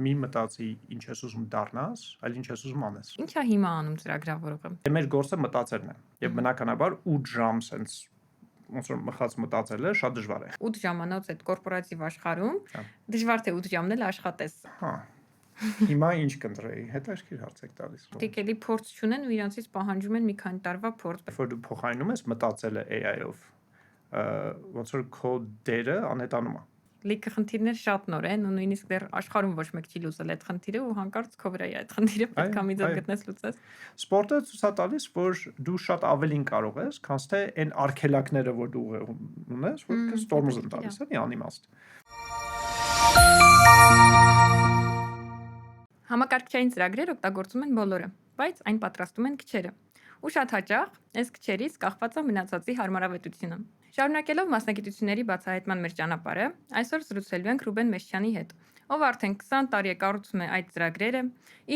Մի մտածի ինչ ես ուզում դառնաս, այլ ինչ ես ուզում անես։ Ինչ է հիմա անում ծրագրավորողը։ Մեր գործը մտածելն է, եւ բնականաբար 8 ժամ սենց ոնց որ մխած մտածելը շատ դժվար է։ 8 ժամանոց այդ կորպորատիվ աշխարհում Հա։ դժվար թե 8 ժամն էլ աշխատես։ Հա։ Հիմա ինչ կընտրեի, հետաքրքիր հարց եք տալիս։ Դիք էլի փորձ չունեն ու իրանցից պահանջում են մի քանի տարվա փորձ։ Որ դու փոխարինում ես մտածելը AI-ով, ոնց որ քո դերը անհետանում է։ Լիքը խնդիրներ շատ նոր են ու նույնիսկ դեռ աշխարհում ոչ մեկ չի լուծել այդ խնդիրը ու հանկարծ քո վրա է այդ խնդիրը պետք է մի ձև գտնես լուծես։ Սպորտը ցույց է տալիս, որ դու շատ ավելին կարող ես, քան թե այն արգելակները, որ դու ունես, որ քեզ տորմոզ են տալիս, էլի անիմաստ։ Համակարգչային ծրագրեր օգտագործում են բոլորը, բայց այն պատրաստում են քչերը։ Ու շատ հաճախ այս քչերից կախված է մնացածի հարմարավետությունը։ Շարունակելով մասնագիտությունների բացահայտման մեր ճանապարհը, այսօր զրուցելու ենք Ռուբեն Մեշչյանի հետ, ով արդեն 20 տարի է կառուցում է այդ ծրագրերը,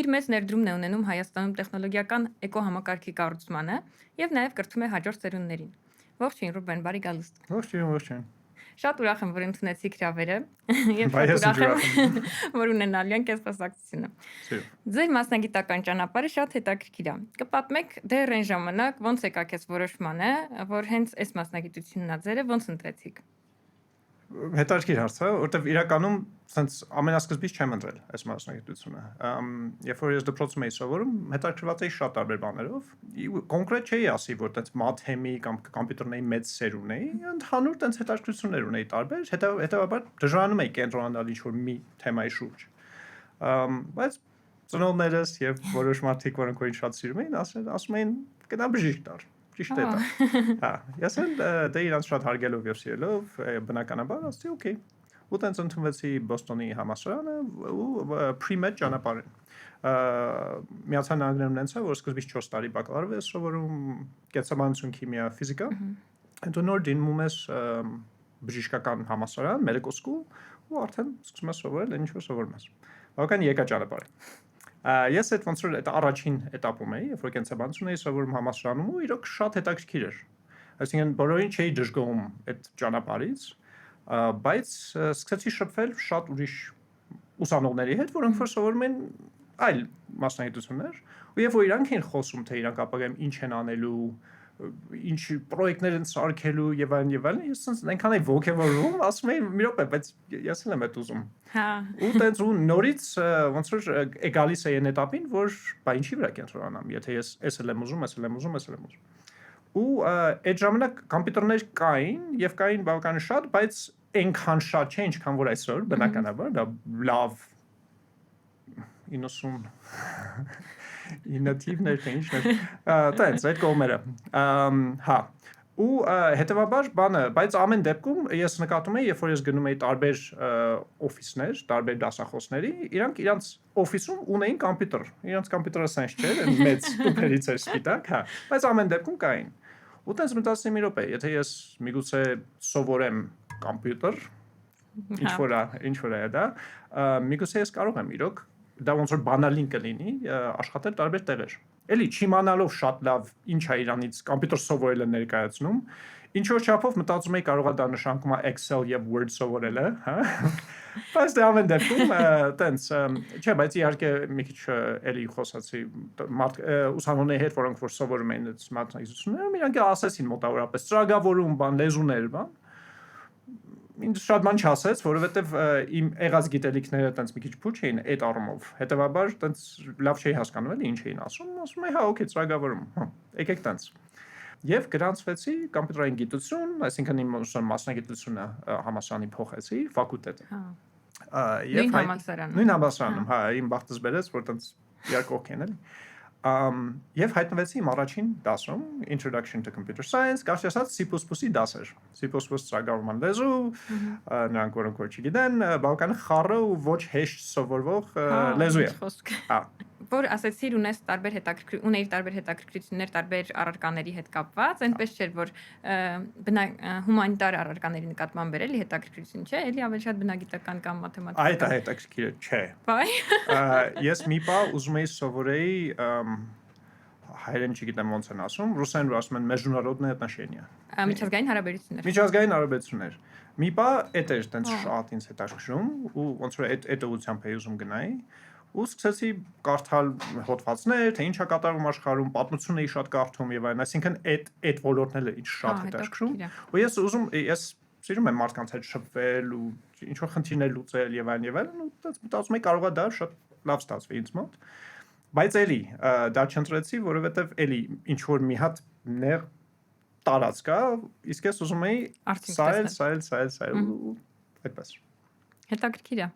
իր մեծ ներդրումն է ունենում Հայաստանում տեխնոլոգիական էկոհամակարգի կառուցմանը եւ նաեւ կրթում է հաջորդ ծերուններին։ Ողջույն Ռուբեն, բարի գալուստ։ Ողջույն։ Շատ ուրախ եմ, որ ընդունեցիք հրավերը եւ շատ ուրախ եմ, որ ունենալու ենք այս խոսակցությունը։ Ձեր մասնագիտական ճանապարհը շատ հետաքրքիր է։ Կպատմեք դեռ այն ժամանակ ոնց եկաք այս որոշմանը, որ հենց այս մասնագիտությունն է ձերը, ոնց ընտրեցիք։ Հետաքրքիր հարց է, որտեվ իրականում ցենց ամենասկզբից չեմ ընտրել այս մասնագիտությունը։ Երբ որ ես դպրոցում էի սովորում, հետաքրքրված էի շատ տարբեր բաներով։ Կոնկրետ չէի ասի, որ տենց մաթեմի կամ կոմպյուտերների մեծ սեր ունեի, ընդհանուր տենց հետաքրքրություններ ունեի տարբեր, հետևաբար դժվարանում էի կենտրոնանալ ինչ-որ մի թեմայի շուրջ։ Բայց ծնողներս եւ որոշ մարդիկ, որոնք որ շատ սիրում էին, ասում էին գնա բժիշկ դառ։ Ճիշտ է դա։ Հա, ես էլ դե իրանց շատ հարգելով եւ սիրելով բնականաբար ասացի, օքեյ։ Ու տենց ընդունվեցի Բոստոնի համալսարանը ու pre-med ճանապարհին։ Միացյալ Նահանգներում նենց է, որ սկզբից 4 տարի բակալավր ես սովորում, կենսաբանություն, քիմիա, ֆիզիկա։ Հետո նոր դիմում ես բժշկական համալսարան, medical school, ու արդեն սկսում ես սովորել ինչ որ սովորում ես։ Բավական եկա ճանապարհ։ Ես այդ ոնց որ այդ առաջին этаպում էի, երբ որ կենսաբանություն էի սովորում համալսարանում ու իրոք շատ հետաքրքիր էր։ Այսինքն բոլորին չէի դժգոհում այդ ճանապարհից, բայց սկսեցի շփվել շատ ուրիշ ուսանողների հետ, որոնք որ սովորում են այլ մասնագիտություններ, ու երբ որ իրանք էին խոսում, թե իրանք ապագայում ինչ են անելու, ինչ պրոյեկտներ են սարքելու եւ այլն, ես այնքան էի ոգևորվում, ասում էի մի րոպե, բայց ես էլ եմ այդ ուզում։ Հա։ Ու տենց ու նորից ոնց որ գալիս է այն этаպին, որ բա ինչի վրա կենտրոնանամ, եթե ես էս էլ եմ ուզում, էս էլ եմ ուզում, էս էլ եմ ուզում։ Ու այդ ժամանակ կոմպյուտերներ կային եւ կային բավական շատ, բայց այնքան շատ չէ, ինչքան որ այսօր, բնականաբար, դա լավ 90 իննովատիվներ թե ինչներ, տենց այդ կողմերը, հա, ու հետևաբար բանը, բայց ամեն դեպքում ես նկատում եի, երբ որ ես գնում էի տարբեր օֆիսներ, տարբեր դասախոսների, իրանց օֆիսում ունեին կոմպյուտեր, իրանց կոմպյուտերը սենց չէր, մեծ տուփերից էր սպիտակ, հա, բայց ամեն դեպքում կային։ Ու տենց մտածեցի մի րոպե, եթե ես միգուցե սովորեմ կոմպյուտեր, ինչ որ է դա, միգուցե ես կարող եմ իրոք դա ոնց որ բանալին կլինի աշխատել տարբեր տեղեր։ Էլի չիմանալով շատ լավ ինչ է իրանից կոմպյուտեր սովորելը ներկայացնում, ինչ որ չափով մտածում էի կարողա դա նշանակում է Excel եւ Word սովորելը, հա։ Բայց դա ամեն դեպքում տենց չէ, բայց իհարկե մի քիչ էլի խոսացի ուսանողների հետ, որոնք որ սովորում էին այդ մասնագիտությունները, իրանք ասեցին մոտավորապես ծրագրավորում, բան, լեզուներ, բան։ Ինձ շատ բան չասեց, որովհետև իմ եղած գիտելիքները տենց մի քիչ փուչ էին այդ առումով։ Հետևաբար տենց լավ չէի հասկանում էլի ինչ էին ասում, ասում էի հա, օքեյ, ծրագրավորում, հա, եկեք տենց։ Եվ գրանցվեցի կոմպյուտերային գիտություն, այսինքն իմ մասնագիտությունը համալսարանի փոխեցի, ֆակուլտետը։ Հա։ Նույն համալսարանում։ Նույն համալսարանում, հա, իմ բախտս բերեց, որ տենց իհարկե օքեյ են էլի։ Եվ հայտնվեցի իմ առաջին դասում Introduction to Computer Science, կարճ ասած C++-ի դասեր։ C++ ծրագրավորման լեզու, նրանք որոնք որ չգիտեն, բավական խառը ու ոչ հեշտ սովորվող լեզու է։ Հա։ Որ ասեցիր ունեիր տարբեր հետաքրքրություններ տարբեր առարկաների հետ կապված, այնպես չէր որ հումանիտար առարկաների նկատմամբ էլի հետաքրքրություն չէ, էլի ավելի շատ բնագիտական կամ մաթեմատիկական։ Այդ հետաքրքիր չէ։ Բայ։ Ես մի բան ուզում էի սովորեի հայերեն չգիտեմ ոնց են ասում, ռուսերեն ասում են международные отношения։ Միջազգային հարաբերություններ։ Միջազգային հարաբերություններ։ Մի բա էդ էր տենց շատ ինձ հետաքրքրում ու ոնց որ այդ ուղղությամբ էի ուզում գնայի ու սկսեցի կարդալ հոդվածներ, թե ինչ է կատարվում աշխարհում, պատմություն էի շատ կարդում եւ այլն, այսինքն այդ ոլորտն էլ ինձ շատ հետաքրքրում։ Ու ես սիրում եմ մարդկանց հետ շփվել ու ինչ որ խնդիրներ լուծել եւ այլն ու մտածում եմ կարողա դա շատ լավ ստացվի ինձ մոտ։ Բայց էլի դա չընտրեցի, որովհետեւ էլի ինչ որ մի հատ ներ տարած կա, իսկ ես ուզում էի սայլ ու այդպես։ Հետաքրքիր է։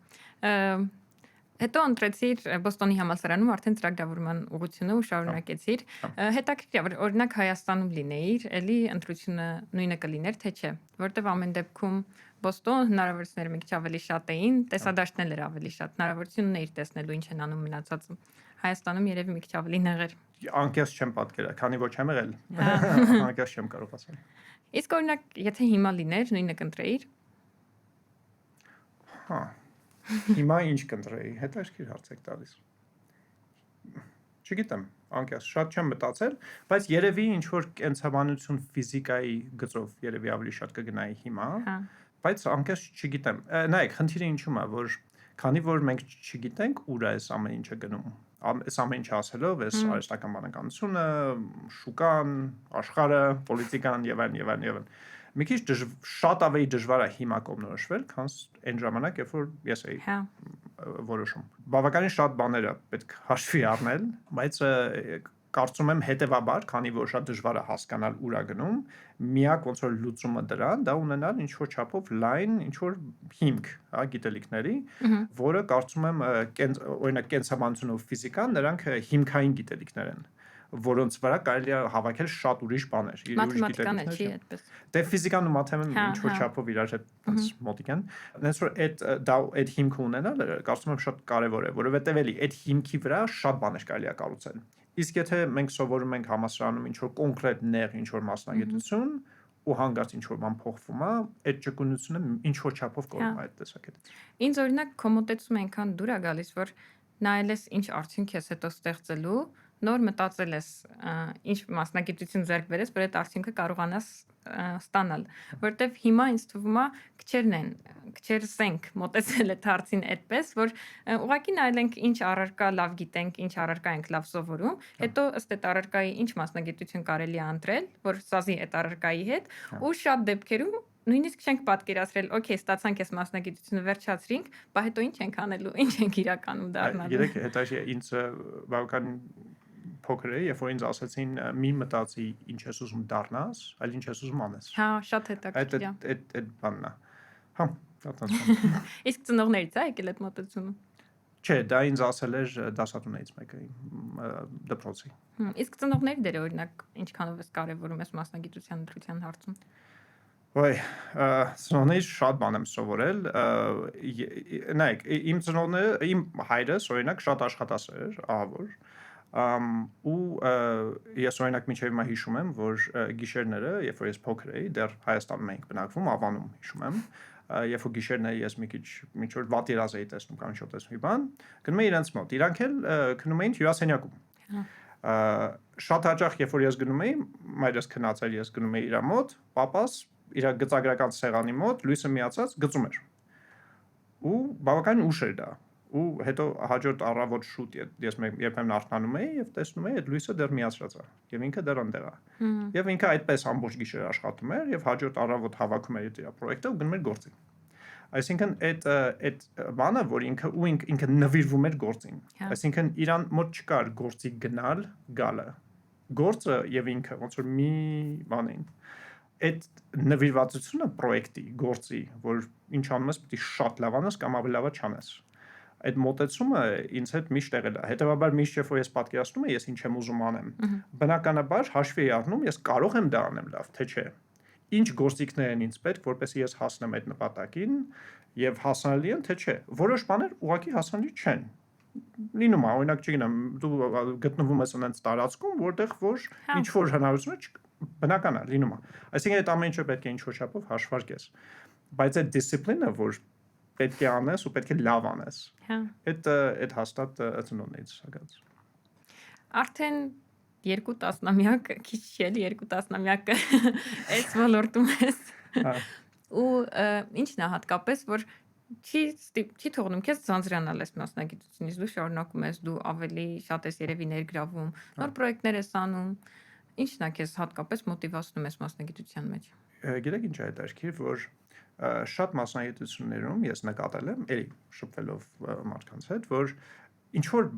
Հետո ընտրեցիր Բոստոնի համալսարանում արդեն ծրագրավորման ուղղությունը ու շարունակեցիր։ Հետաքրքիր է, որ օրինակ Հայաստանում լինեիր, էլի ընտրությունը նույնը կլիներ, թե չէ, որտեվ ամեն դեպքում Բոստոն հնարավորությունները մի քիչ ավելի շատ էին, տեսադաշտն էր ավելի շատ, հնարավորություն ունեիր տեսնելու ինչ են անում մնացածը։ Հայաստանում երևի մի քիչ ավելի նեղեր։ Անկեղծ չեմ պատկերա, քանի ոչ եմ եղել։ Անկեղծ չեմ կարող ասել։ Իսկ օրինակ, եթե հիմա լիներ, նույնը կընտրեիր։ Հա։ Հիմա ինչ կընտրեի, հետաքրքիր հարց եք տալիս։ Չգիտեմ, անկեղծ շատ չեմ մտածել, բայց երևի ինչ որ կենսաբանություն ֆիզիկայի գծով երևի ավելի շատ կգնայի հիմա, բայց անկեղծ չգիտեմ։ Նայեք, խնդիրը ինչու՞մ է, որ քանի որ մենք չգիտենք ուր է այս ամեն ինչը գնում, այս ամեն ինչը ասելով, այս արհեստական բանականությունը, շուկան, աշխարհը, պոլիտիկան եւ այլն։ Մի քիչ շատ ավելի դժվար է հիմա կողմնորոշվել, քան այն ժամանակ, երբ որ ես էի որոշում։ Բավականին շատ բաներ է պետք հաշվի առնել, բայց կարծում եմ հետեւաբար, քանի որ շատ դժվար է հասկանալ ուր է գնում, միակ ոնց որ լուծումը դրան, դա ունենալ ինչ որ չափով լայն, ինչ որ հիմք, հա, գիտելիքների, որը կարծում եմ օրինակ կենսաբանությունը ու ֆիզիկան, նրանք հիմքային գիտելիքներ են, որոնց վրա կարելի է հավաքել շատ ուրիշ բաներ, մաթեմատիկան էլ չի այդպես։ Դե ֆիզիկան ու մաթեմատիկան ինչ որ չափով իրար հետ մոտիկ են։ Այնպես որ այդ հիմքը ունենալը կարծում եմ շատ կարևոր է, որովհետև էլի այդ հիմքի վրա շատ բաներ կարելի է կառուցել։ Իսկ եթե մենք սովորում ենք համալսարանում ինչ որ կոնկրետ նեղ ինչ որ մասնագիտություն ու հանգարց ինչ որ բան փոխվում է, այդ ճկունությունը ինչ որ չափով կողմ է այդ տեսակետից։ Ինձ օրինակ կոմոտեցում այնքան դուր է գալիս, որ նայել ես ինչ արդյունք ես հետո ստեղծելու, նոր մտածել ես ինչ մասնագիտություն ձեռք բերես, որ այդ արդյունքը կարողանաս ստանալ, որտեվ հիմա ինձ թվում է քչերս ենք մտածել այդ հարցին այդպես, որ ուղղակի նայենք ինչ առարկա լավ գիտենք, ինչ առարկա ենք լավ սովորում, հետո ըստ այդ առարկայի ինչ մասնագիտություն կարելի է ընտրել, որ սազի այդ առարկայի հետ, ու շատ դեպքերում նույնիսկ չենք պատկերացրել, օքեյ, ստացանք այս մասնագիտությունը վերջացրինք, բա հետո ինչ ենք անելու, ինչ ենք իրականում դառնալու։ Երեք հետո ինձ բավական փոքր է, երբ որ ինձ ասացին մի մտածի ինչ ես ուզում դառնաս, այլ ինչ ես ուզում անես։ Հա, շատ հետաքրքիր է։ Այդ բանն է։ Հա, շատ։ Իսկ ծնողներից է եկել այդ մտածումը։ Չէ, դա ինձ ասել էր դասատուներից մեկը դպրոցի։ Իսկ ծնողների դերը օրինակ ինչքանով է կարևորում այս մասնագիտության ընտրության հարցում։ Ոայ, ծնողներից շատ բան եմ սովորել։ Նայեք, իմ ծնողները, իմ հայրս օրինակ շատ աշխատասեր էր, ահավոր։ Ու ես օրինակ մինչև հիմա հիշում եմ, որ գիշերները, երբ որ ես փոքր էի, դեռ Հայաստանում էինք բնակվում, Ավանում հիշում եմ, երբ որ գիշերները ես մի քիչ ինչ որ վատ երազ էի տեսնում կամ ինչ-որ տեսնում մի բան, գնում էի իրենց մոտ։ Իրանք էլ քնում էին հյուրասենյակում։ Շատ հաճախ երբ որ ես գնում էի, մայրս քնած էր, ես գնում էի իր մոտ, պապաս իր գծագրական սեղանի մոտ լույսը միացած գծում էր։ Ու բավականին ուշ էր դա։ Ու հետո հաջորդ առավոտ շուտ ես երբեմն արթնանում էի եւ տեսնում էի այդ լույսը դեռ միացրած է եւ ինքը դեռ այնտեղ է եւ ինքը այդպես ամբողջ գիշեր աշխատում էր եւ հաջորդ առավոտ հավաքում էր իր պրոյեկտը ու գնում էր գործին, այսինքն այդ բանը որ ինքը նվիրվում էր գործին, այսինքն իրան մոտ չկար գործի գնալ գալը, գործը եւ ինքը ոնց որ մի բան էին, այդ նվիրվածությունը պրոյեկտի գործի որ ինչ անում ես պետք է շատ լավ անես կամ ավելի լավ չանես, այդ մոտեցումը ինձ հետ միշտ եղել է։ Հետևաբար միշտ երբ որ ես պատկերացնում եմ, ես ինչ եմ ուզում անեմ։ Բնականաբար հաշվի եմ առնում, ես կարող եմ դա անեմ լավ, թե չէ։ Ինչ գործիքներ են ինձ պետք, որպեսզի ես հասնեմ այդ նպատակին եւ հասանելի եմ, թե չէ։ Որոշ բաներ ուղղակի հասանելի չեն։ Լինում է, օրինակ, չգիտեմ, դու գտնվում ես այնց տարածքում, որտեղ որ ինչ որ հնարավորություն բնական է, լինում է։ Այսինքն այդ ամեն ինչը պետք է ինչ որ չափով հաշվարկես։ Բայց այդ դիսցիպլինը, որ պետք է անես ու պետք է լավ անես։ Այդ հաստատ ծնողներից եկած։ Արդեն 2 տասնամյակ, քիչ չի էլի 2 տասնամյակ այս ոլորտում ես։ Հա, Ու ինչն է հատկապես, որ չի թողնում քեզ ձանձրանալ այս մասնագիտությունից, դու շարունակում ես, դու ավելի շատ ես երևի ներգրավում, նոր պրոյեկտներ ես անում։ Ինչն է քեզ հատկապես մոտիվացնում այս մասնագիտության մեջ։ գիտեք ինչ է հետաքրքիր, որ շատ մասնագիտություններում ես նկատել եմ, էլի շփվելով մարդկանց հետ, որ ինչ որ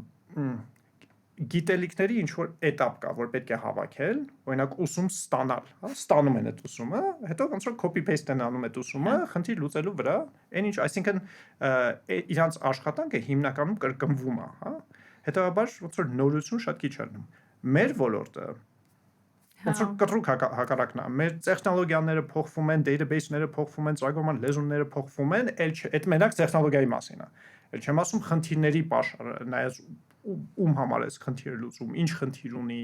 գիտելիքների ինչ որ этап կա, որ պետք է հավաքել, օրինակ ուսում ստանալ, հա, ստանում են այդ ուսումը, հետո ոնց որ copy paste են անում այդ ուսումը, խնդիր լուծելու վրա, այն ինչ, այսինքն իրանց աշխատանքը հիմնականում կրկնվում է, հա։ Հետևաբար ոնց որ նորություն շատ քիչ է լինում։ Մեր ոլորտը ոնց որ կտրուկ հակառակն է։ Մեր տեխնոլոգիաները փոխվում են, database-ները փոխվում են, ծրագրման լեզուները փոխվում են, այդ մենակ տեխնոլոգիայի մասին է։ Էլ չեմ ասում խնդիրների pašարը, նայած ում համար է խնդիրը լուծում, ինչ խնդիր ունի,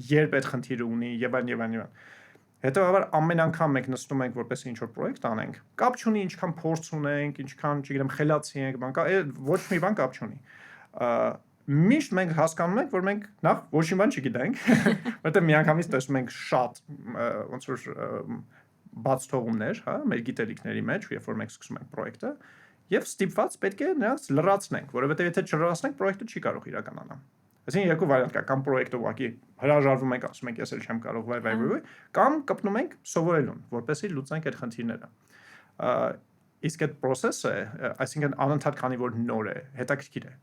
երբ այդ խնդիրը ունի եւ այլն եւ այլն եւ այլն։ Հետևաբար ամեն անգամ մենք նստում ենք որպես ինչ որ պրոյեկտ անենք, կապ չունի ինչքան փորձ ունենք, ինչքան, չգիտեմ, խելացի ենք, բան կա, ոչ մի բան կապ չունի։ Միշտ մենք հասկանում ենք, որ մենք նախ ոչ մի բան չգիտենք, որտեղ միանգամից տեսնում ենք շատ ոնց որ բաց թողումներ, հա, մեր գիտելիքների մեջ, երբ որ մենք սկսում ենք պրոյեկտը, եւ ստիպված պետք է նրանց լրացնենք, որովհետեւ եթե չլրացնենք, պրոյեկտը չի կարող իրականանալ։ Այսինքն երկու վարիանտ կա, կամ պրոյեկտը ուղղակի հրաժարվում ենք, ասում ենք ես էլ չեմ կարող, վայ, կամ կպնում ենք սովորելուն, որպեսզի լուծենք այդ խնդիրները։ Իսկ այդ process-ը, այսինքն անընդհատ քանի որ նոր է, հետաքրքիր է,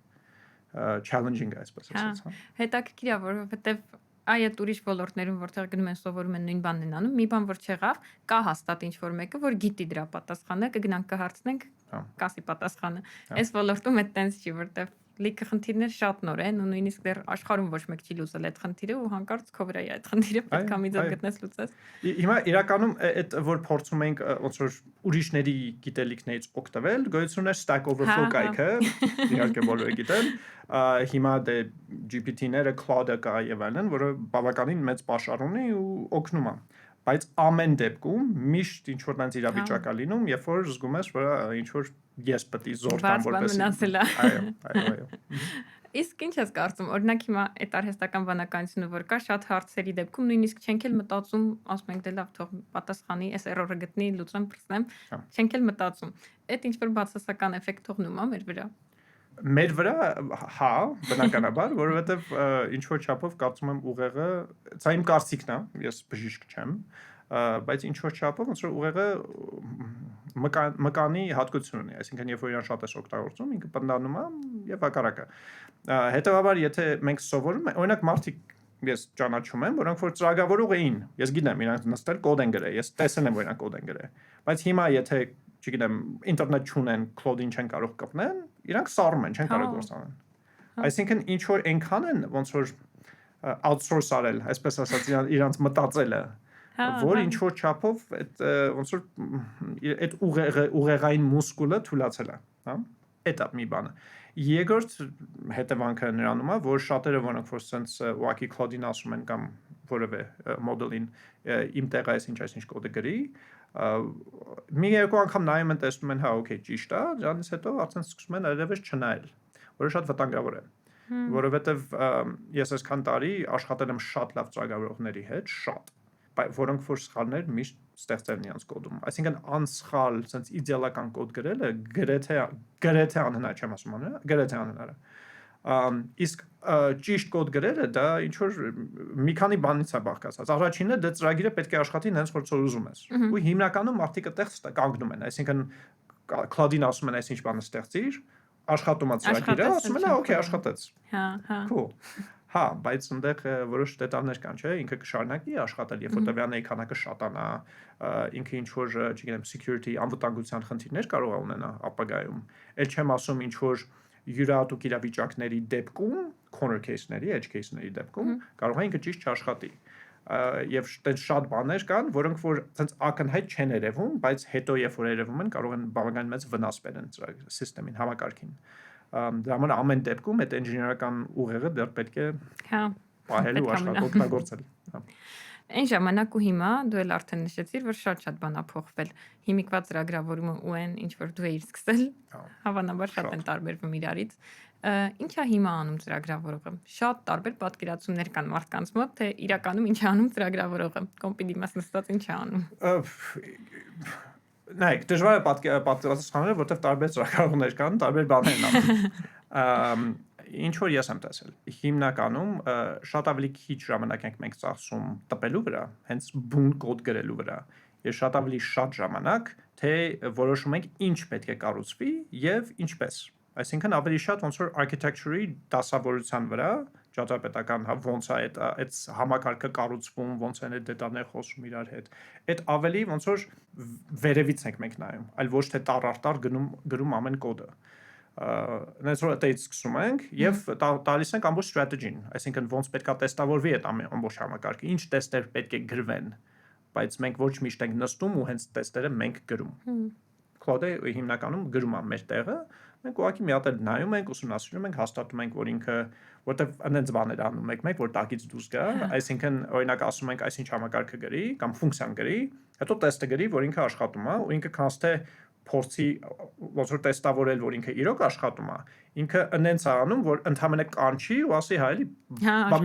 challenging է, այսպես ասած, հա։ Հետաքրքիր է, որովհետև այդ ուրիշ ոլորտներում, որտեղ գնում են սովորում են նույն բանն են անում, մի բան որ չեղավ, կա հաստատ ինչ որ մեկը, որ գիտի դրա պատասխանը, կգնանք կհարցնենք, կասի պատասխանը։ Այս ոլորտում այդ տենց չի, որտեղ լիքը խնդիրներ շատ նոր են, ու նույնիսկ դեռ աշխարհում ոչ մեկ չի լուծել այդ խնդիրը, ու հանկարծ քո վրա է այդ խնդիրը, պետք է մի ձև գտնես լուծես։ Հիմա իրականում այդ որ փորձում ենք ոնց որ ուրիշների գիտելիքներից օգտվել, գոյություն է Stack Overflow կայքը, իհարկե բոլորը գիտեն, հիմա դե GPT-ները, Claude-ը կա եւ այլն, որը բավականին մեծ pašար ունի ու օգնում է։ Բայց ամեն դեպքում միշտ ինչ որ տենց իրավիճակ է լինում, երբ որ զգում ես, որ ինչ որ ես պետք է զոր տամ որպես այո։ Իսկ ինչ ես կարծում, օրինակ հիմա այդ արհեստական բանականությունը որ կա, շատ հարցերի դեպքում նույնիսկ չենք էլ մտածում, ասում ենք դե լավ, թող պատասխանի, այս error-ը գտնի, լուծեմ, փրկեմ, չենք էլ մտածում։ Այդ ինչ որ բացասական էֆեկտ թողնում է մեր վրա։ Մեր վրա, հա, բնականաբար, որովհետև ինչ որ չափով կարծում եմ ուղեղը, սա իմ կարծիքն է, ես բժիշկ չեմ, բայց ինչ որ չափով ոնց որ ուղեղը մկանի հատկություն ունի, այսինքն երբ որ իրան շատ ես օգտագործում, ինքը պնդանում է եւ հակառակը։ Հետևաբար, եթե մենք սովորում ենք, օրինակ մարդիկ ես ճանաչում եմ, որոնք որ ծրագրավորող էին, ես գիտեմ, իրանք նստել կոդ են գրել, ես տեսել եմ, որ իրանք կոդ են գրել, բայց հիմա եթե չգիտեմ, ինտերնետ չունեն, Claude-ին չեն կարող կպնել, իրանք սառում են, չեն կարող գործ անեն։ Այսինքն ինչ որ այնքան են ոնց որ outsource արել, այսպես ասած, իրանք մտածելը, որ ինչ որ չափով այդ ոնց որ այդ ուղեղային մուսկուլը թուլացել է, հա։ Այդ է մի բանը։ Երկրորդ հետևանքը նրանում է, որ շատերը որոնք որ sense ուղղակի Claude-ին ասում են կամ որևէ մոդելին իմ տեղը այս ինչ կոդը գրի, մի երկու անգամ նայում են տեսնում են, հա, օքեյ, ճիշտ է, դրանից հետո արդեն սկսում են այլևս չնայել, որը շատ վտանգավոր է, որովհետև ես այսքան տարի աշխատել եմ շատ լավ ծրագրավորողների հետ, շատ, որոնք որ սխալներ միշտ ստեղծել են իրենց կոդում, այսինքն անսխալ, sense իդեալական կոդ գրելը գրեթե անհնար, չեմ ասում անհնար, գրեթե անհնար է։ Իսկ ճիշտ կոդ գրելը դա ինչ որ մի քանի բանից է բաղկացած։ Առաջինը դա ծրագիրը պետք է աշխատի հենց որ ցոր ուզում ես։ Ու հիմնականում մարդիկ այդտեղ կանգնում են, այսինքն Claude-ին ասում են այսինչ բանը ստեղծիր, աշխատում է ծրագիրը, ասում են, օքեյ, աշխատեց։ Հա։ Cool։ Հա, բայց այնտեղ որոշ դետալներ կան, չէ՞, ինքը կշարունակի աշխատել, երբ որ տվյալների քանակը շատանա, ինքը ինչ որ, չգիտեմ, security անվտանգության խնդիրներ կարող է ունենա ապագայում։ Էլ չեմ ասում ինչ որ յուրահատուկ իրավիճակների դեպքում, corner case-ների, edge case-ների դեպքում կարող է ինքը ճիշտ չաշխատի։ Եվ այդպես շատ բաներ կան, որոնք որ ցենց ակնհայտ չեն երևում, բայց հետո երբ որ երևում են, կարող են բավական մեծ վնաս բերեն սիստեմին, համակարգին։ Դրա համար ամեն դեպքում այդ ինժեներական ուղեղը դեռ պետք է պահել ու օգտագործել։ Այն ժամանակ ու հիմա դու էլ արդեն նշեցիր, որ շատ բան ա փոխվել։ Հիմիկվա ծրագրավորումը ու այն ինչ որ դու էիր սկսել, հավանաբար շատ են տարբերվում իրարից։ Ինչ է հիմա անում ծրագրավորողը։ Շատ տարբեր պատկերացումներ կան մարդկանց մոտ, թե իրականում ինչ է անում ծրագրավորողը։ Կոմպի դիմաց նստած ինչ է անում։ Նայեք, դժվար է պատկերացնել, որտեղ տարբեր ծրագրավորներ կան, տարբեր բաներ են անում։ Ինչ որ ես եմ տեսել։ Հիմնականում շատ ավելի քիչ ժամանակ ենք մենք ծախսում տպելու վրա, հենց բուն կոդ գրելու վրա։ Ես շատ ավելի շատ ժամանակ, թե որոշում ենք ինչ պետք է կառուցվի եւ ինչպես։ Այսինքն ավելի շատ ոնց որ architecture-ի դասավորության վրա, ճարտարապետական ոնց է այդ համակարգը կառուցվում, ոնց են այդ դետալները խոսում իրար հետ։ Այդ ավելի ոնց որ վերևից ենք մենք նայում, այլ ոչ թե տառ գրում ամեն կոդը։ Նայած որ այդից սկսում ենք եւ տալիս ենք ամբողջ strategy-ն, այսինքն ոնց պետքա տեստավորվի այդ ամբողջ համակարգը, ինչ տեստեր պետք է գրվեն, բայց մենք ոչ միշտ ենք նստում ու հենց տեստերը մենք գրում։ Claude հիմնականում գրում է մեր տեղը, մենք ուղղակի մի հատ նայում ենք, ուսումնասիրում ենք, հաստատում ենք, որ ինքը որտեվ այնց բաներ անում մեկ որ տակից դուրս գա, այսինքն օրինակ ասում ենք այսինչ համակարգը գրի կամ ֆունկցիան գրի, հետո տեստը գրի, որ ինքը աշխատում է, ու ինքը քանց թե փորձի ոնց որ տեստավորել, որ ինքը իրոք աշխատում է, ինքը այնց է անում, որ ընդհանրապես կանչի ու ասի հայ էլի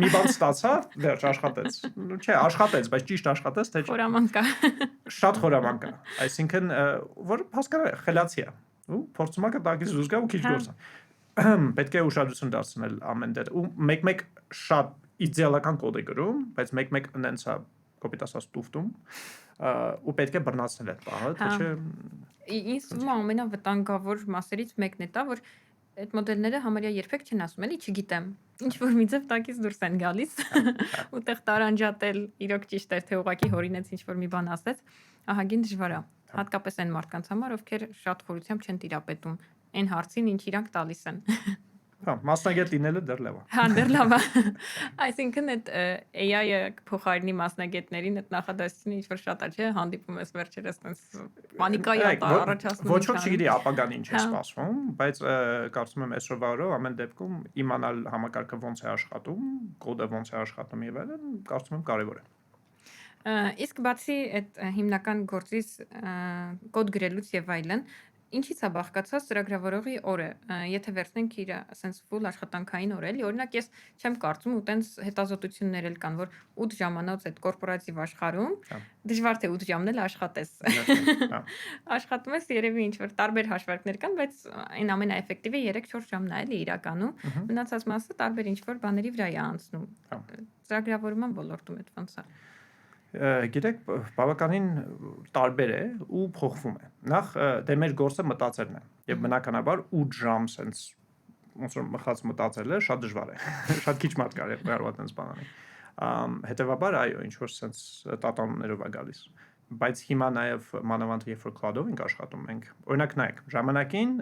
մի բան ստացա, վերջ աշխատեց։ Չէ, աշխատեց, բայց ճիշտ աշխատեց, թե չէ։ Խորամանկ է։ Շատ խորամանկ է։ Այսինքն որ հասկանալ խելացի է։ Ու փորձում է կտակից դուրս գա ու քիչ գործ։ Պետք է ուշադրություն դարձնել ամեն դեպք։ Ու մեկ շատ իդեալական կոդ է գրում, բայց մեկ այնց է կոպիտ ասած տուֆտում ու պետք է բռնացնել այդ բանը, թե չէ։ Ինձ թվում է ամենավտանգավոր մասերից մեկն է դա, որ այդ մոդելները համարյա երբեք չեն ասում, էլի չգիտեմ։ Ինչ որ մի ձև տակից դուրս են գալիս, ուտեղ տարանջատել իրոք ճիշտ էր, թե ուղակի հորինեց ինչ որ մի բան ասեց, ահագին դժվար է։ Հատկապես այն մարդկանց համար, ովքեր շատ խորությամբ չեն տիրապետում այն հարցին, ինչ իրանք տալիս են։ Հա, մասնագետ լինելը դեռ լավ է։ Հա, դեռ լավ է։ Այսինքն այդ AI-ը փոխարինի մասնագետներին այդ նախադասությունը ինչ որ շատ է, չէ, հանդիպում ես վերջերս այնպես պանիկայի առաջացնում։ Ոչ ոք չգիտի ապագան ինչ է սպասվում, բայց կարծում եմ այսօրվա օրով ամեն դեպքում իմանալ համակարգը ոնց է աշխատում, կոդը ոնց է աշխատում եւ այլն, կարծում եմ կարեւոր է։ Իսկ բացի այդ հիմնական գործից կոդ գրելուց եւ այլն, ինչից է բաղկացած ծրագրավորողի օրը։ Եթե վերցնենք իր ասենց full աշխատանքային օր էլի, օրինակ ես չեմ կարծում ու տենց հետազոտություններ էլ կան, որ 8 ժամանոց այդ կորպորատիվ աշխարհում դժվար թե 8 ժամն էլ աշխատես։ Աշխատում ես երևի ինչ որ տարբեր հաշվարկներ կան, բայց այն ամենաէֆեկտիվը 3-4 ժամն է էլի իրականում։ Մնացած մասը տարբեր ինչ որ բաների վրա է անցնում։ Ծրագրավորման ոլորտում այդ ոնց է։ Գիտեք, բավականին տարբեր է ու փոխվում է։ Նախ դե մեր գործը մտածելն է եւ բնականաբար 8 ժամ sense ոնց որ մխած մտածելը շատ դժվար է։ Շատ քիչ մարդ կարող է այդպես բան անել։ Հետևաբար այո, ինչ որ sense տատանումներով է գալիս։ Բայց հիմա նաև մանավանդ երբ որ cloud-ով ենք աշխատում մենք, օրինակ նայեք, ժամանակին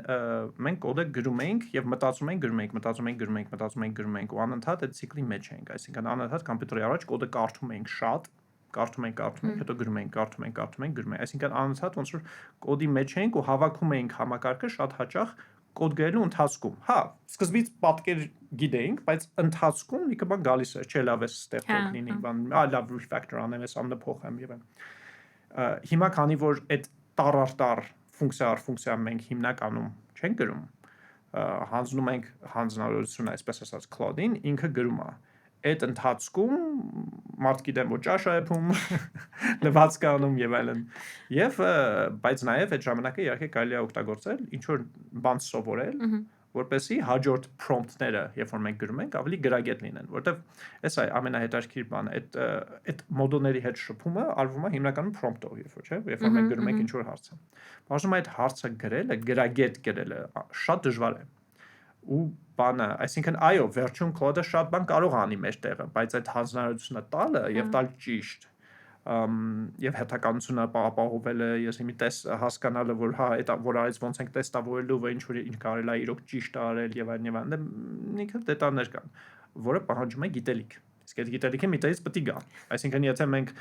մենք կոդը գրում էինք եւ մտածում էինք, գրում էինք ու անընդհատ այդ ցիկլի մեջ էինք, այսինքն անընդհատ համբյուտերի առաջ կոդը կարդում էինք շատ, կարդում ենք, հետո գրում ենք, կարդում ենք, գրում ենք, այսինքն անընդհատ ոնց որ կոդի մեջ էինք ու հավաքում էինք համակարգը շատ հաճախ կոդ գրելու ընթացքում։ Հա, սկզբից պատկեր գիտեինք, բայց ընթացքում լիքը բան գալիս էր, չէ, լավ է ստեղ կոդ լինի, բան, լավ refactor անեմ, ես ամնը փոխեմ եւ հիմա քանի որ այդ տառ ֆունկցիա մենք հիմնականում չենք գրում, հանձնում ենք հանձնարարությունը, այսպես ասած cloud-ին, ինքը գրում է։ Այդ ընթացքում մարդ գիտեմ որ ճաշ է փում, լվացք անում եւ այլն։ Եվ բայց նաեւ այդ ժամանակը իհարկե կարելի է օգտագործել ինչ որ բան սովորել, որպեսզի հաջորդ prompt-ները, երբ որ մենք գրում ենք, ավելի գրագետ լինեն, որտեվ էսա է ամենահետաքրքիր բանը, այդ մոդուլների հետ շփումը արվում է հիմնականում prompt-ով, երբ որ, չէ, երբ որ մենք գրում ենք ինչ որ հարցը։ Բաժնում այդ հարցը գրելը, գրագետ գրելը շատ դժվար է։ Ու բանը, այսինքն այո, վերջում կոդը շատ բան կարող անի մեր տեղը, բայց այդ հանձնարարությունը տալը եւ տալ ճիշտ եւ հետականությունը ապահովելը, ես իմի հասկանալը, որ հա, այդ որ արից ոնց ենք տեստավորելու, որ ինչ կարելի է իրոք ճիշտ արել եւ այլն, ինքը դետալներ կան, որը պահանջում է գիտելիք։ Իսկ այդ գիտելիքը միտից պետք է գա։ Այսինքն եթե մենք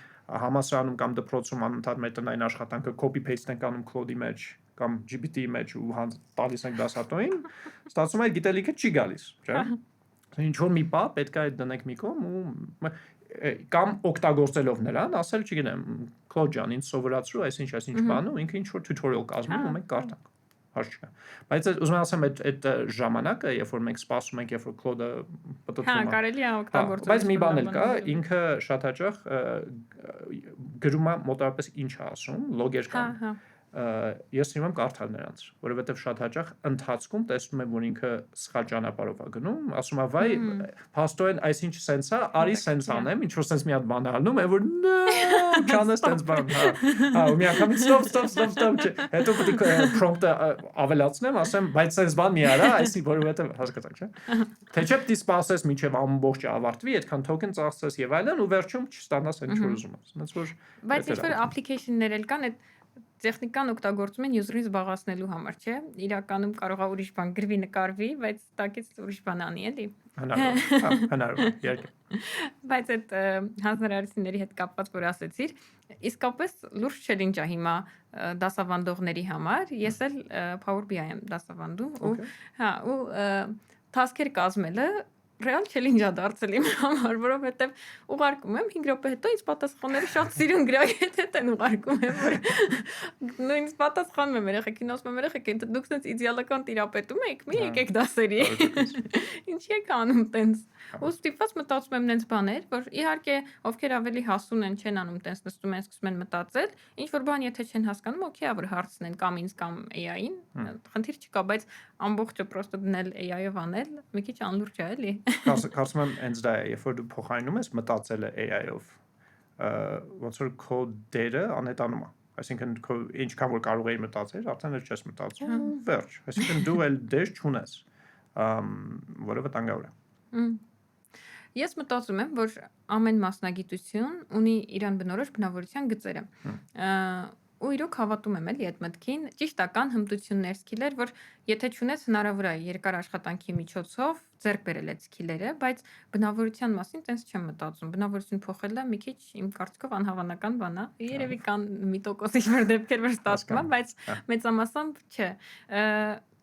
համասարանում կամ դպրոցում անընդհատ մեր տնային աշխատանքը copy paste ենք անում code-ի մեջ կամ GPT-ի մեջ ու տալիս ենք դասատուին, ստացվում է այդ գիտելիքը չի գալիս, չէ՞։ Ինչ որ մի բա պետք է այդ դնենք մի կողմ ու կամ օգտագործելով նրան, ասել, չգիտեմ, Claude ջան, ինձ սովորացրու այսինչ բան ու ինքը ինչ որ tutorial կազմում ու մենք կարդանք։ հարց չկա։ Բայց ուզում եմ ասեմ այդ ժամանակը, երբ որ մենք սպասում ենք, երբ որ Claude-ը պատտվում Հա, է։ կարելի է օգտագործել։ Բայց մի բան էլ կա, ինքը շատ հաճախ գրում է մոտավորապես ինչ է ասում, լոգեր կան։ Հա։ Ես սիրում եմ կարդալ նրանց, որովհետև շատ հաճախ ընթացքում տեսնում եմ, որ ինքը սխալ ճանապարհով է գնում, ասում է՝ «Վայ, փաստորեն այսինչ սենց է, արի սենց անեմ», ինչ որ սենց մի հատ բան ալնում, եւ որ no, չանես սենց բան, հա, ու մի անգամ stop, հետո պետք է prompt-ը ավելացնեմ, ասեմ, բայց սենց բան մի արա, այսի որովհետև հասկացաք, չէ՞։ Թե չէ պիտի սպասես մինչև ամբողջը ավարտվի, այդքան token ծախսես եւ այլն, ու վերջում չստանաս ինչ որ ուզում ես։ Ոնց որ Բայց ինչ որ application-ներ էլ կան, այդ տեխնիկան օգտագործում են user-ին զբաղացնելու համար, չէ՞։ Իրականում կարող է ուրիշ բան գրվի, նկարվի, բայց տակից ուրիշ բան անի, էլի։ Հնարավոր, իհարկե։ Բայց այդ հանրարարությունների հետ կապված որ ասեցիր, իսկապես լուրջ challenge է հիմա դասավանդողների համար։ Ես էլ Power BI եմ դասավանդում ու հա, ու task-եր կազմելը real challenge է դարձել իմ համար, որովհետև ուղարկում եմ 5 րոպե հետո ինձ պատասխանները շատ սիրուն գրագետ են ուղարկում եմ, որ նույնիսկ պատասխանում եմ երեխեքին, ասում եմ երեխեք, դուք sense իդեալական տիրապետում եք, մի եկեք դասերի։ Ինչի եք անում տենց։ Ու ստիպված մտածում եմ նենց բաներ, որ իհարկե ովքեր ավելի հասուն են, չեն անում տենց նստում են, սկսում են մտածել, ինչ որ բան եթե չեն հասկանում, օքեյ, որ հարցնեն կամ ինձ կամ AI-ին, խնդիր չկա, բայց ամբողջը պրոստը դնել AI-ով անել, մի քիչ անլուրջ է, էլի։ Կարծում եմ հենց դա է, երբ որ դու փոխարինում ես մտածելը AI-ով, ոնց որ քո դերը անհետանում է։ Այսինքն քո ինչքան որ կարող էի մտածել, արդեն էլ չես մտածում, վերջ։ Այսինքն դու էլ դեր չունես, որը վտանգավոր է։ Ես մտածում եմ, որ ամեն մասնագիտություն ունի իրան բնորոշ բնավորության գծերը։ Ու իրոք հավատում եմ էլի այդ մտքին, ճիշտ է կան հմտություններ, սկիլեր, որ եթե չունես հնարավոր է երկար աշխատանքի միջոցով ձեռք բերել այդ սկիլերը, բայց բնավորության մասին տենց չեմ մտածում։ Բնավորություն փոխելը մի քիչ իմ կարծիքով անհավանական բան է։ Երևի կան մի տոկոս ինչ-որ դեպքեր, որ ստացվում է, բայց մեծամասամբ չէ։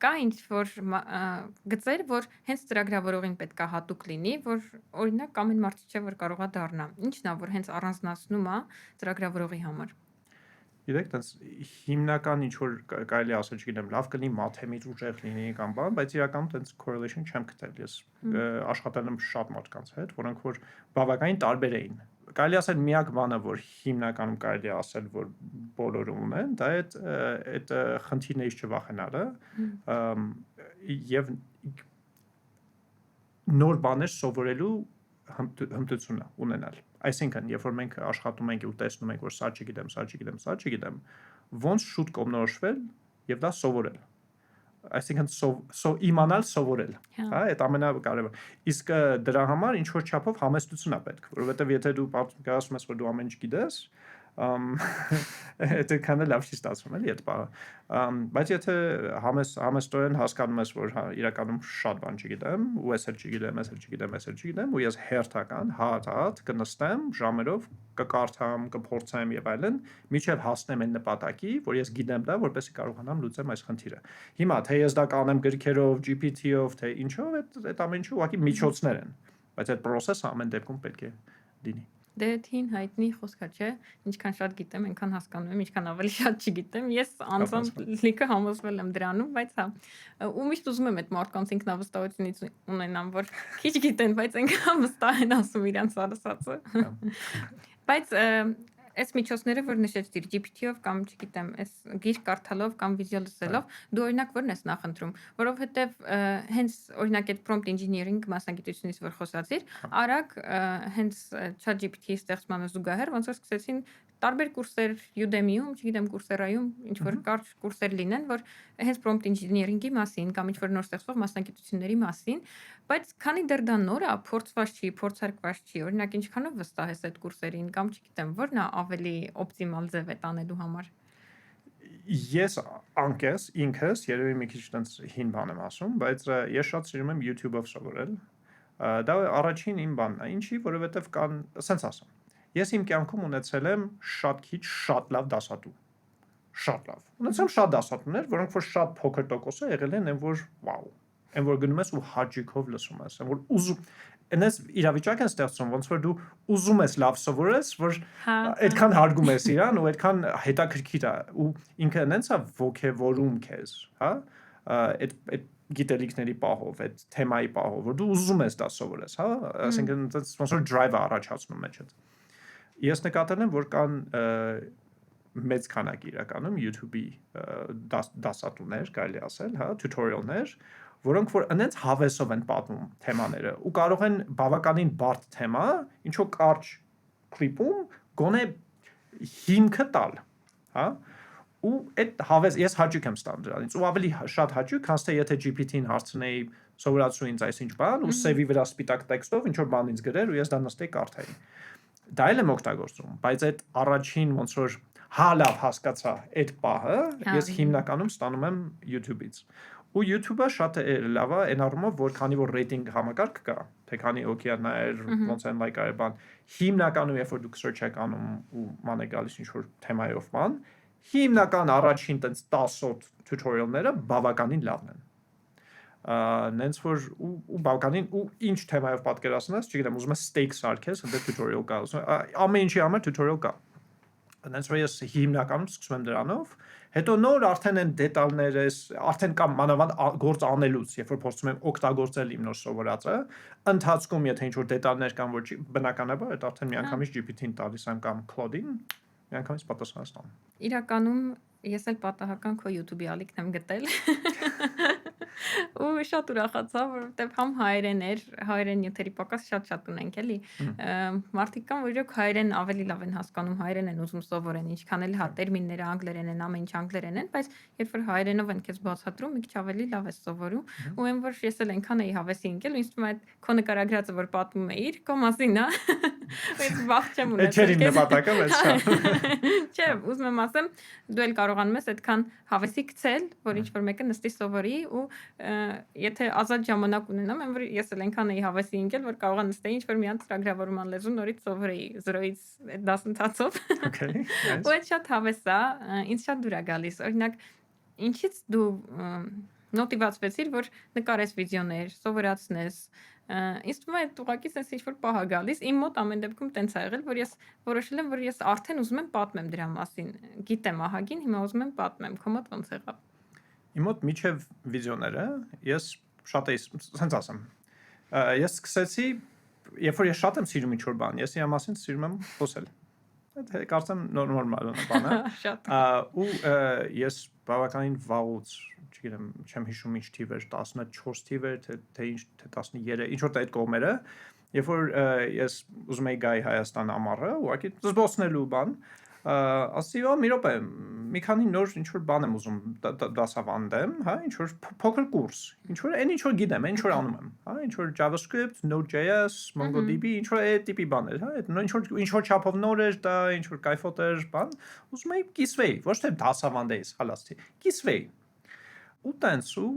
Կա ինչ որ գծեր, որ հենց ծրագրավորողին պետք է հատուկ լինի, որ օրինակ ամեն մարդ չէ որ կարող է դառնա։ Ինչն է, որ հենց առանձնացնում է ծրագրավորողի համար։ Գիտեք, տես հիմնական ինչ որ կարելի ասել, չգիտեմ, լավ կլինի մաթեմից ուժեղ լինի կամ բան, բայց իրականում տես correlation չեմ գտել։ Ես աշխատել եմ շատ մարդկանց հետ, որոնք որ բավականին տարբեր էին։ Կարելի ասել միակ բանը, որ հիմնականում կարելի ասել, որ բոլորը ունեն, դա այդ խնդիրներից չվախենալը եւ նոր բաներ սովորելու հմտությունը ունենալ։ Այսինքն, երբ որ մենք աշխատում ենք ու տեսնում ենք, որ սա չգիտեմ, ոնց շուտ կողմնորոշվել եւ դա սովորել։ Այսինքն իմանալ սովորել, հա, այդ ամենակարևորը։ Իսկ դրա համար ինչ որ չափով համեստություն է պետք, որովհետեւ եթե դու ասում ես, որ դու ամեն ինչ գիտես, այդքան էլ լավ չի ստացվում, էլի այդ բանը։ Բայց եթե համեստորեն հասկանում ես, որ իրականում շատ բան չգիտեմ, ու ես էլ չգիտեմ, ու ես հերթական հատ կնստեմ ժամերով, կկարդամ, կփորձեմ եւ այլն, մինչեւ հասնեմ այն նպատակի, որ ես գիտեմ դա, որպեսզի կարողանամ լուծեմ այս խնդիրը։ Հիմա թե ես դա կանեմ գրքերով, GPT-ով, թե ինչով, այդ ամեն ինչը ուղղակի միջոցներ են, բայց այդ process-ը ամեն դեպքում պետք է լինի։ Դե թին հայտնի խոսքա, չէ, ինչքան շատ գիտեմ, այնքան հասկանում եմ, ինչքան ավելի շատ չգիտեմ։ Ես անձամբ լիքը համոզվել եմ դրանում, բայց հա, ու միշտ ուզում եմ այդ մարդկանց ինքնավստահությունից ունենամ, որ քիչ գիտեն, բայց այնքան վստահ են ասում իրանց ասածը։ Բայց այս միջոցները, որ նշեցիր GPT-ով կամ չգիտեմ, այս գիրք կարդալով կամ վիդեո լսելով, դու օրինակ ո՞րն ես նախընտրում, որովհետև հենց օրինակ այդ prompt engineering մասնագիտությունից որ խոսացիր, արագ հենց ChatGPT-ի ստեղծմանը զուգահեռ ոնց որ սկսեցին տարբեր կուրսեր Udemy-ում, չգիտեմ, Coursera-ում, ինչ որ կարճ կուրսեր լինեն, որ հենց prompt engineering-ի մասին կամ ինչ որ նոր ստեղծվող մասնագիտությունների մասին, բայց քանի դեռ դա նոր է, փորձված չի, փորձարկված չի, օրինակ ինչքանով վստահ ես այդ կուրսերին կամ չգիտեմ, որն է ավելի օպտիմալ ձև է տանելու համար։ Ես անկես ինքս երևի մի քիչ տենց հին բան եմ ասում, բայց ես շատ սիրում եմ YouTube-ով սովորել։ Դա առաջին իմ բանն է, ինչի, որովհետև կան, ասենց ասեմ, ես իմ կյանքում ունեցել եմ շատ քիչ շատ լավ դասատու։ Շատ լավ։ Ունեցել եմ շատ դասատուներ, որոնք որ շատ փոքր տոկոսը եղել են, որ վաու։ այն որ գնում ես ու հաճույքով լսում ես, այն որ ուզում այնպես իրավիճակ են ստեղծում, ոնց որ դու ուզում ես լավ սովորես, որ այդքան հարգում ես իրան ու այդքան հետաքրքիր է ու ինքը այնպես է ոգևորում քեզ, հա, այդ գիտելիքների պահով, այդ թեմայի պահով, որ դու ուզում ես դա սովորես, հա, այսինքն այնպես ոնց որ drive-ը առաջացնում մեջդ։ Ես նկատել եմ, որ կան մեծ քանակի իրականում YouTube-ի դասատուներ, կարելի ասել, հա, tutorial-ներ, որոնք որ այնց հավեսով են պատմում թեմաները ու կարող են բավականին բարդ թեմա, ինչ որ կարճ կլիպում գոնե հիմքը տալ, հա, ու այդ հավես ես հաճույք եմ ստանում դրանից ու ավելի շատ հաճույք, քան թե եթե GPT-ին հարցնեի սովորացու ինձ այսինչ բան ու սեվի վրա սպիտակ տեքստով ինչ որ բան ինձ գրեր ու ես դա նստեի կարդայի։ Դա էլ եմ օգտագործում, բայց այդ առաջին ոնց որ հա լավ հասկացա այդ պահը ես հիմնականում ստանում եմ YouTube-ից։ Ու YouTube-ը շատ լավ է այն առումով, որ քանի որ ռեյտինգ համակարգ կա, թե քանի օքեա նայր, ոնց են լայք արել բան, հիմնականում երբ որ դուք search եք անում ու ման է գալիս ինչ որ թեմայով բան, հիմնական առաջին տենց 10 հոտ tutorial-ները բավականին լավն են։ Նենց որ ու բավականին ու ինչ թեմայով պատկերացնես, չգիտեմ, ուզում ես steak սարքես, ընդ tutorial կա, ամեն ինչի համար tutorial կա։ Նենց որ ես հիմնականում սկսում եմ դրանով, հետո նոր արդեն են դետալները, արդեն կամ մանավանդ գործ անելուց, երբ որ փորձում եմ օգտագործել իմ նոր սովորածը, ընթացքում եթե ինչ որ դետալներ կան, որ բնականաբար այդ արդեն միանգամից GPT-ին տալիս եմ կամ Claude-ին, միանգամից պատասխանեցնում։ Իրականում ես էլ պատահական քո YouTube-ի ալիքն եմ գտել։ Ու շատ ուրախացա, որովհետև համ հայերեն էր, հայերեն նյութերի պակաս շատ ունենք էլի։ Մարդիկ կան, որ իրոք հայերեն ավելի լավ են հասկանում, հայերեն են ուզում սովորեն, ինչքան էլ հա տերմինները անգլերեն են, ամեն ինչ անգլերեն են, բայց երբ որ հայերենով են քեզ բացատրում, մի քիչ ավելի լավ ես սովորում։ Ու այն որ ես էլ այնքան էի հավեսի ընկել, ու ինձ թվում է այդ քո նկարագրածը, որ պատմում էիր, քո մասին, հա։ Այդ վախ չեմ ունեցել։ Չէ, իմ նպատակը բայց չէ։ Չէ, ուզում եմ ասեմ, դու էլ կարողանում ես այդքան հավեսի գցել, որ ինչ որ մեկը նստի սովորի ու եթե ազատ ժամանակ ունենամ, այն որ ես էլ այնքան էի հավեսի ընկել, որ կարողա նստեի ինչ որ մի հատ ծրագրավորման լեզու նորից սովորեի 0-ից այդ դասընթացով։ Okay, Ու այդ շատ հավես է, ինձ շատ դուր է գալիս։ Օրինակ, ինչից դու մոտիվացվեցիր, որ նկարես վիդեոներ, սովորացնես։ Ինձ թվում է այդ ուղղակի sense ինչ-որ պահ է գալիս։ Իմ մոտ ամեն դեպքում տենց ա եղել, որ ես որոշել եմ, որ ես արդեն ուզում եմ պատմեմ դրա մասին։ Գիտեմ ահագին, հիմա ուզում եմ պատմեմ։ Քո մոտ ոնց եղավ։ Իմ մոտ միջև վիդեոները ես շատ էի, ասենց ասեմ։ Ես սկսեցի, երբ որ ես շատ եմ սիրում ինչ-որ բան, ես իրա մասին սիրում եմ խոսել։ Դա կարծեմ նորմալ բան է։ Շատ։ Ու ես բավականին վաղուց, չգիտեմ, չեմ հիշում ինչ թիվ էր, 14 թիվ էր, թե ինչ, թե 13, ինչ որ այդ կողմերը, երբ որ ես ուզում էի գայի Հայաստան ամառը, ուղղակի զբոսնելու բան, ասի, մի րոպե, մի քանի նոր ինչ որ բան եմ ուզում դասավանդեմ, հա, ինչ որ փոքր կուրս, ինչ որ այն ինչ որ գիտեմ, այն ինչ որ անում եմ, հա, ինչ որ JavaScript, Node.js, MongoDB, ինչ որ այդ տիպի բաներ, հա, այդ ինչ որ չափով նոր էր, դա ինչ որ կայֆոտ էր, բան, ուզում էի կիսվեի, ոչ թե դասավանդեի, սխալացի, կիսվեի։ Ու տենց ու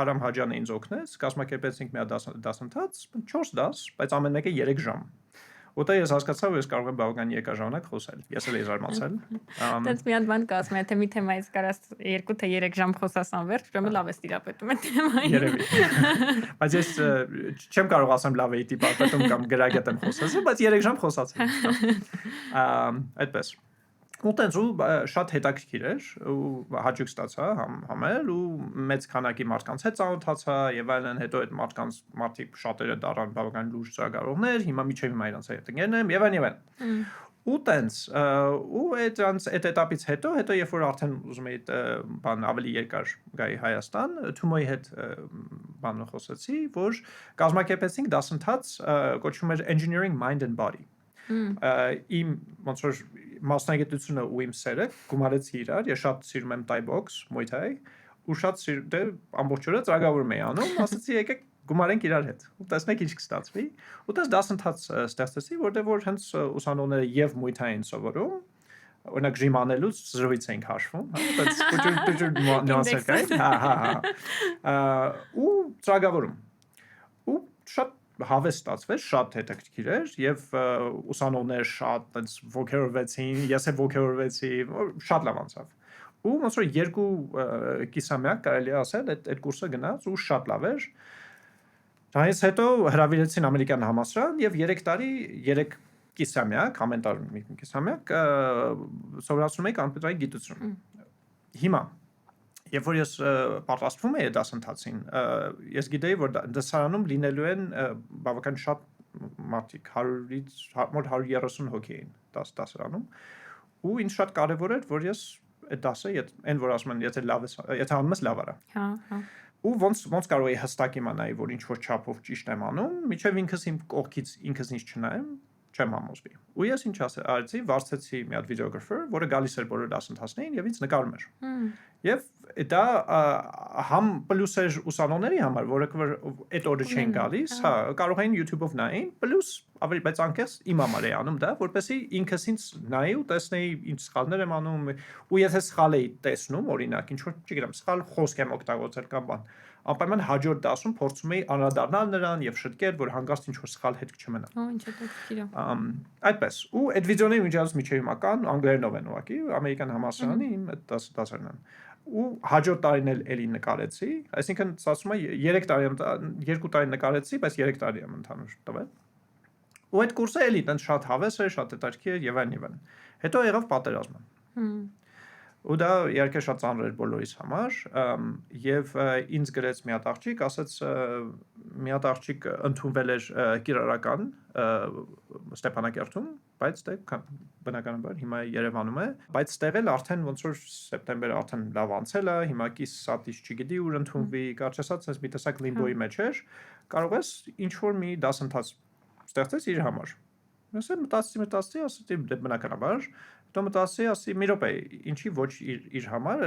Արամ Հաջյանը ինձ օգնեց, կազմակերպեցինք մի հատ դասընթաց, 4 դաս, բայց ամեն մեկը 3 ժամ։ Ուտե ես հասկացա, որ ես կարող եմ բավական երկաժանակ խոսել։ Ես էլ էի զարմացել։ Դες մի հատ բան կասում եմ, թե մի թեմայից կարաս 2 թե 3 ժամ խոսաս անվերջ, ուրեմն լավ ես տիրապետում այդ թեմային։ Երևի։ Բայց ես չեմ կարող ասեմ լավ էի տիրապետում կամ գրագետ եմ խոսացել, բայց 3 ժամ խոսացել։ Այդպես։ Ու տենց ու շատ հետաքրքիր էր ու հաճույք ստացա համել ու մեծ քանակի մարդկանց հետ ծանոթացա եւ այլն, հետո այդ մարդիկ շատերը դառան բավական լուրջ ծրագրողներ, հիմա միջև հիմա իրանց հետ ընկերն եմ եւ այլն։ Ու տենց ու այդ этаպից հետո երբ որ արդեն ուզում էի բան ավելի երկար գայի Հայաստան, Թումոյի հետ բանը խոսեցի, որ կազմակերպեցինք դասընթաց, կոչվում էր Engineering Mind and Body։ Իմ ոնց որ մասնագիտությունը ու իմ սերը գումարեցի իրար, ես շատ սիրում եմ Thai box, Muay Thai, ու շատ դե ամբողջ օրը ծրագրավորում էի անում, ասացի եկեք գումարենք իրար հետ։ Ու տեսնենք ինչ կստացվի։ Ու դες դասընթաց ստեղծեցի, որտեղ որ հենց ուսանողները եւ Muay Thai-ին սովորում, օրինակ ժիմ անելուց 0-ից էինք հաշվում, հա, բայց փոքր նյուանսեր կային, հա։ Ու ծրագրավորում։ Ու շատ հավես ստացվեց, շատ հետաքրքիր էր եւ ուսանողները շատ այնց ոգևորվեցին, ես էլ ոգևորվեցի, շատ լավ անցավ։ ու ոնց որ երկու կիսամյակ կարելի է ասել այդ կուրսը գնաց ու շատ լավ էր։ Դրանից հետո հրավիրեցին ամերիկյան համալսարան եւ 3 տարի 3 կիսամյակ, ամեն տարի մի կիսամյակ սովորացնում էի կոմպյուտերային գիտություն։ Հիմա երբ որ ես պատրաստվում էի դասընթացին, ես գիտեի, որ դասարանում լինելու են բավական շատ մարդիկ, 100-ից մոտ 130 հոգի էին դասարանում, ու ինձ շատ կարևոր էր, որ ես այդ դասը, այն որ ասում են, եթե անում ես լավ արա։ Ու ոնց կարող էի հստակ իմանալ, որ ինչ որ չափով ճիշտ եմ անում, մինչև ինքս իմ կողքից ինքս ինձ չնայեմ, չեմ համոզվի։ Ու ես ինչ արեցի, վարձեցի մի հատ վիդեոգրաֆեր, որը գալիս էր բոլոր դասընթացներին եւ ինձ նկարում էր։ Եվ դա համ պլյուս էր ուսանողների համար, որը այդ օրը չէին գալիս, հա, կարող էին YouTube-ով նայեն, պլյուս ավելի բայց անկես իմ համար էի անում դա, որպեսզի ինքս ինձ նայի ու տեսնեի ինչ սխալներ եմ անում, ու եթե սխալ էի տեսնում, օրինակ, ինչ որ, չգիտեմ, սխալ խոսք եմ օգտագործել կամ բան, անպայման հաջորդ դասում փորձում էի անդրադառնալ նրան եւ շտկել, որ հանկարծ ինչ որ սխալ հետ չմնա։ Ինչ է դեպքերը։ Այդպես, ու այդ վիդեոները միջազգ միջև հիմա կան, անգլերենով են ուղղակի, ամերիկյան համալսարանի իմ այդ դասարան են։ Ու հաջորդ տարին էլի նկարեցի, այսինքն ասում եմ 3 տարի 2 տարի նկարեցի, բայց 3 տարի եմ ընդհանուր տվել։ Ու այդ կուրսը էլի տենց շատ հավես էր, շատ հետաքրքիր էր եւ այլն։ Հետո եղավ պատերազմը։ Ու դա իհարկե շատ ծանր էր բոլորիս համար, եւ ինձ գրեց մի հատ աղջիկ, ասաց մի հատ աղջիկ ընդունվել էր կիրառական Ստեփանակերտում, բայց դե բնականաբար հիմա Երևանում է, բայց ստեղել արդեն ոնց որ սեպտեմբեր արդեն լավ անցել է, հիմա կիսատից չգիտի ուր ընդունվի, կարճ ասած, այս մի տեսակ լիմբոյի մեջ էր, կարող ես ինչ որ մի դասընթաց ստեղծես իր համար։ Ես մտածի, ասեցի դե բնականաբար, հետո մտածի, ասի մի րոպե, ինչի ոչ իր համար,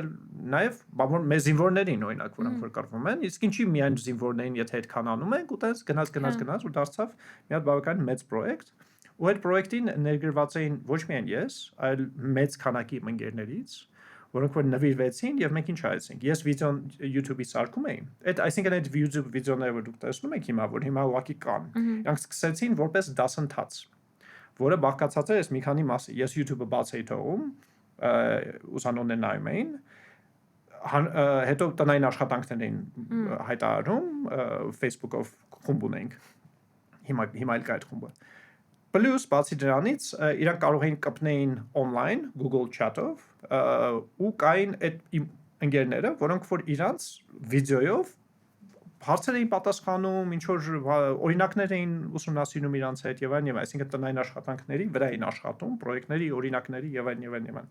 նաև բավական մեծ զինվորներին օրինակ, որոնք որ կռվում են, իսկ ինչի միայն զինվորներին, եթե այդքան անում ենք, ու տես գնաց ու դարձավ մի հատ բավական մեծ պրոյեկտ, ու այդ պրոյեկտին ներգրված էին ոչ միայն ես, այլ մեծ քանակի ընկերներից, որոնք որ նվիրվեցին եւ մենք ինչ արեցինք։ Ես վիդեոն YouTube-ի սարքում էի։ Այսինքն այդ YouTube վիդեոները որ դուք տեսնում եք հիմա, որ հիմա ուղղակի կան, իրանք սկսեցին որպես դասընթաց, որը բաղկացած է մի քանի մասի։ Ես YouTube-ը բաց էի թողում, ուսանողներն նայում էին, հետո տնային աշխատանքներ էին հայտարարում, Facebook-ով խումբ ունենք։ Հիմա էլ կա այդ խումբը։ Պլյուս բացի դրանից իրանք կարող էին կպնեին on-line Google chat-ով ու կային այդ իմ ընկերները, որոնք որ իրանց վիդեոյով հարցեր էին պատասխանում, ինչ որ օրինակներ էին ուսումնասիրում իրանց հետ եւ այլն, այսինքն տնային աշխատանքների վրա էին աշխատում, պրոյեկտների, օրինակների եւ այլն։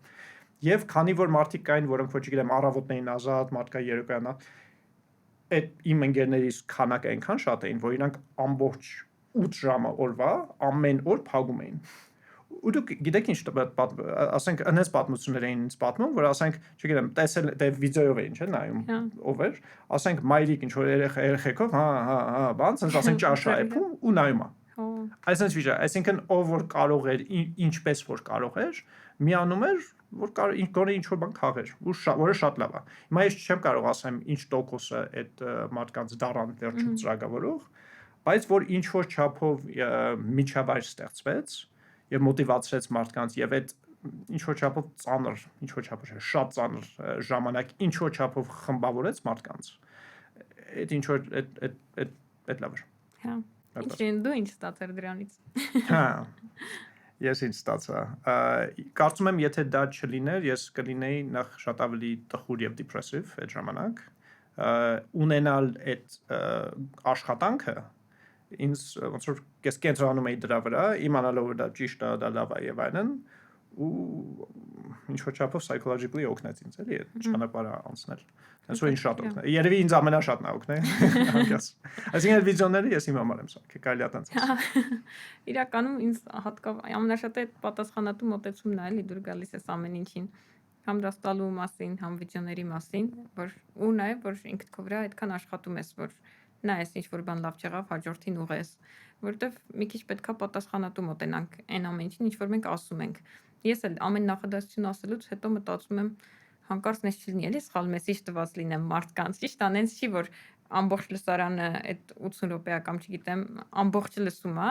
Եվ քանի որ մարդիկ կային, որոնք որ չգիտեմ, առավոտներին ազատ, մարդկա երեկոյանա, այդ իմ ընկերներից քանակը այնքան շատ էին, որ իրանք ամբողջ 8 ժամը օրվա ամեն օր փակում էին։ Ու դուք գիտեք ինչ ասենք անես պատմություններ էին ինձ պատմում, որ ասենք, չգիտեմ, տեսել դե վիդեոյով էին, չէ՞, նայում ով էր, ասենք մայրիկ ինչ որ երեխեքով, հա, բան, ասենք ասենք ճաշա էփում ու նայում է։ Այսինքն վիճա, այսինքն ով որ կարող էր, ինչպես որ կարող էր, միանում էր, որ գոնե ինչ որ բան քաղեր, ու որը շատ լավ է։ Հիմա ես չեմ կարող ասեմ ինչ տոկոսը այդ մարդկանց դառան վերջում ծրագավորող, բայց որ ինչ որ չափով միջավայր ստեղծվեց եւ մոտիվացրեց մարդկանց եւ այդ ինչ որ չափով ծանր, ինչ որ չափով շատ ծանր ժամանակ ինչ որ չափով խմբավորեց մարդկանց։ Այդ ինչ որ այդ լավ էր։ Հա։ Դու ինչ ստացար դրանից։ Հա։ Ես ինչ ստացա։ Կարծում եմ, եթե դա չլիներ, ես կլինեի նախ շատ ավելի տխուր եւ դեպրեսիվ այդ ժամանակ։ Ունենալ այդ աշխատանքը ինձ ոնց որ ես կենտրոնում էի դրա վրա, իմանալով որ դա ճիշտ է, դա լավ է եւ այլն, ու ինչ որ չափով psychologically օգնեց ինձ էլի այդ ճանապարհը անցնել։ Այսօր ինչ շատ օգնել։ Երևի ինձ ամենաշատն է օգնել, անկաս։ Այսինքն այդ վիդեոները ես իմ համար եմ սարքել, կարելի է տենց ասել։ Իրականում ինձ ամենաշատը այդ պատասխանատու մոտեցումն է, էլի դուր գալիս ես ամեն ինչին, համ դաստալու մասին, համ վիդեոների մասին, որ ու նաև որ ինքդ քո վրա այդքան աշխատում ես, որ նայես ինչ որ բան լավ չեղավ, հաջորդին ուղես, որովհետև մի քիչ պետքա պատասխանատու մոտենանք այն ամեն ինչին, ինչ որ մենք ասում ենք։ Ես էլ ամեն նախադասություն ասելուց հետո մտածում եմ հանկարծ նես չլինի, էլի սխալ մեսիջ տված լինեմ մարդկանց։ Ճիշտ է, այնց չի որ ամբողջ լսարանը այդ 80 րոպեա կամ չգիտեմ ամբողջ լսում է,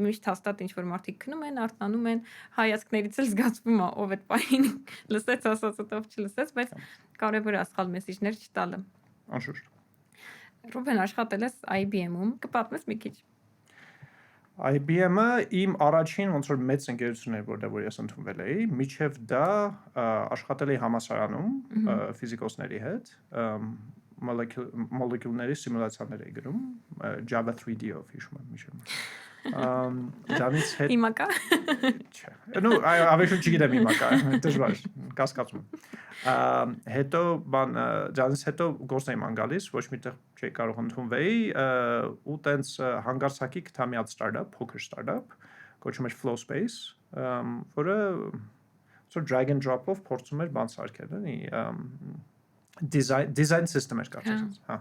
միշտ հաստատ ինչ որ մարդիկ քնում են, արտանում են, հայացքներից էլ զգացվում է ով այդ պահին լսեց, ասածը ով չլսեց, բայց կարևոր է սխալ մեսիջներ չտալը։ Անշուշտ։ Ռուբեն, աշխատել ես IBM-ում, կպատմես մի քիչ։ IBM-ը իմ առաջին ոնց որ մեծ ընկերությունն էր, որտեղ որ ես ընդունվել էի, միջև դա աշխատել էի համալսարանում ֆիզիկոսների հետ, մոլեկուլների սիմուլյացիաներ էի գրում, Java 3D-ով հիշում եմ միջև։ Դրանից հետ Հիմա կա։ Չէ։ Ну, ավեշուն չգիտեմ հիմա կա, դժվար, կասկածում եմ։ Հետո դրանից հետո գործ էի ման գալիս, ոչ միտեղ չի կարող ընդունվեի, ու տենց հանգարցակի կթամիած ստարտափ, փոքր ստարտափ, կոչվում էր Flow Space, որը սort drag and drop-ով փորձում էր բան սարքել, էլի, design system էր կարծես, հա։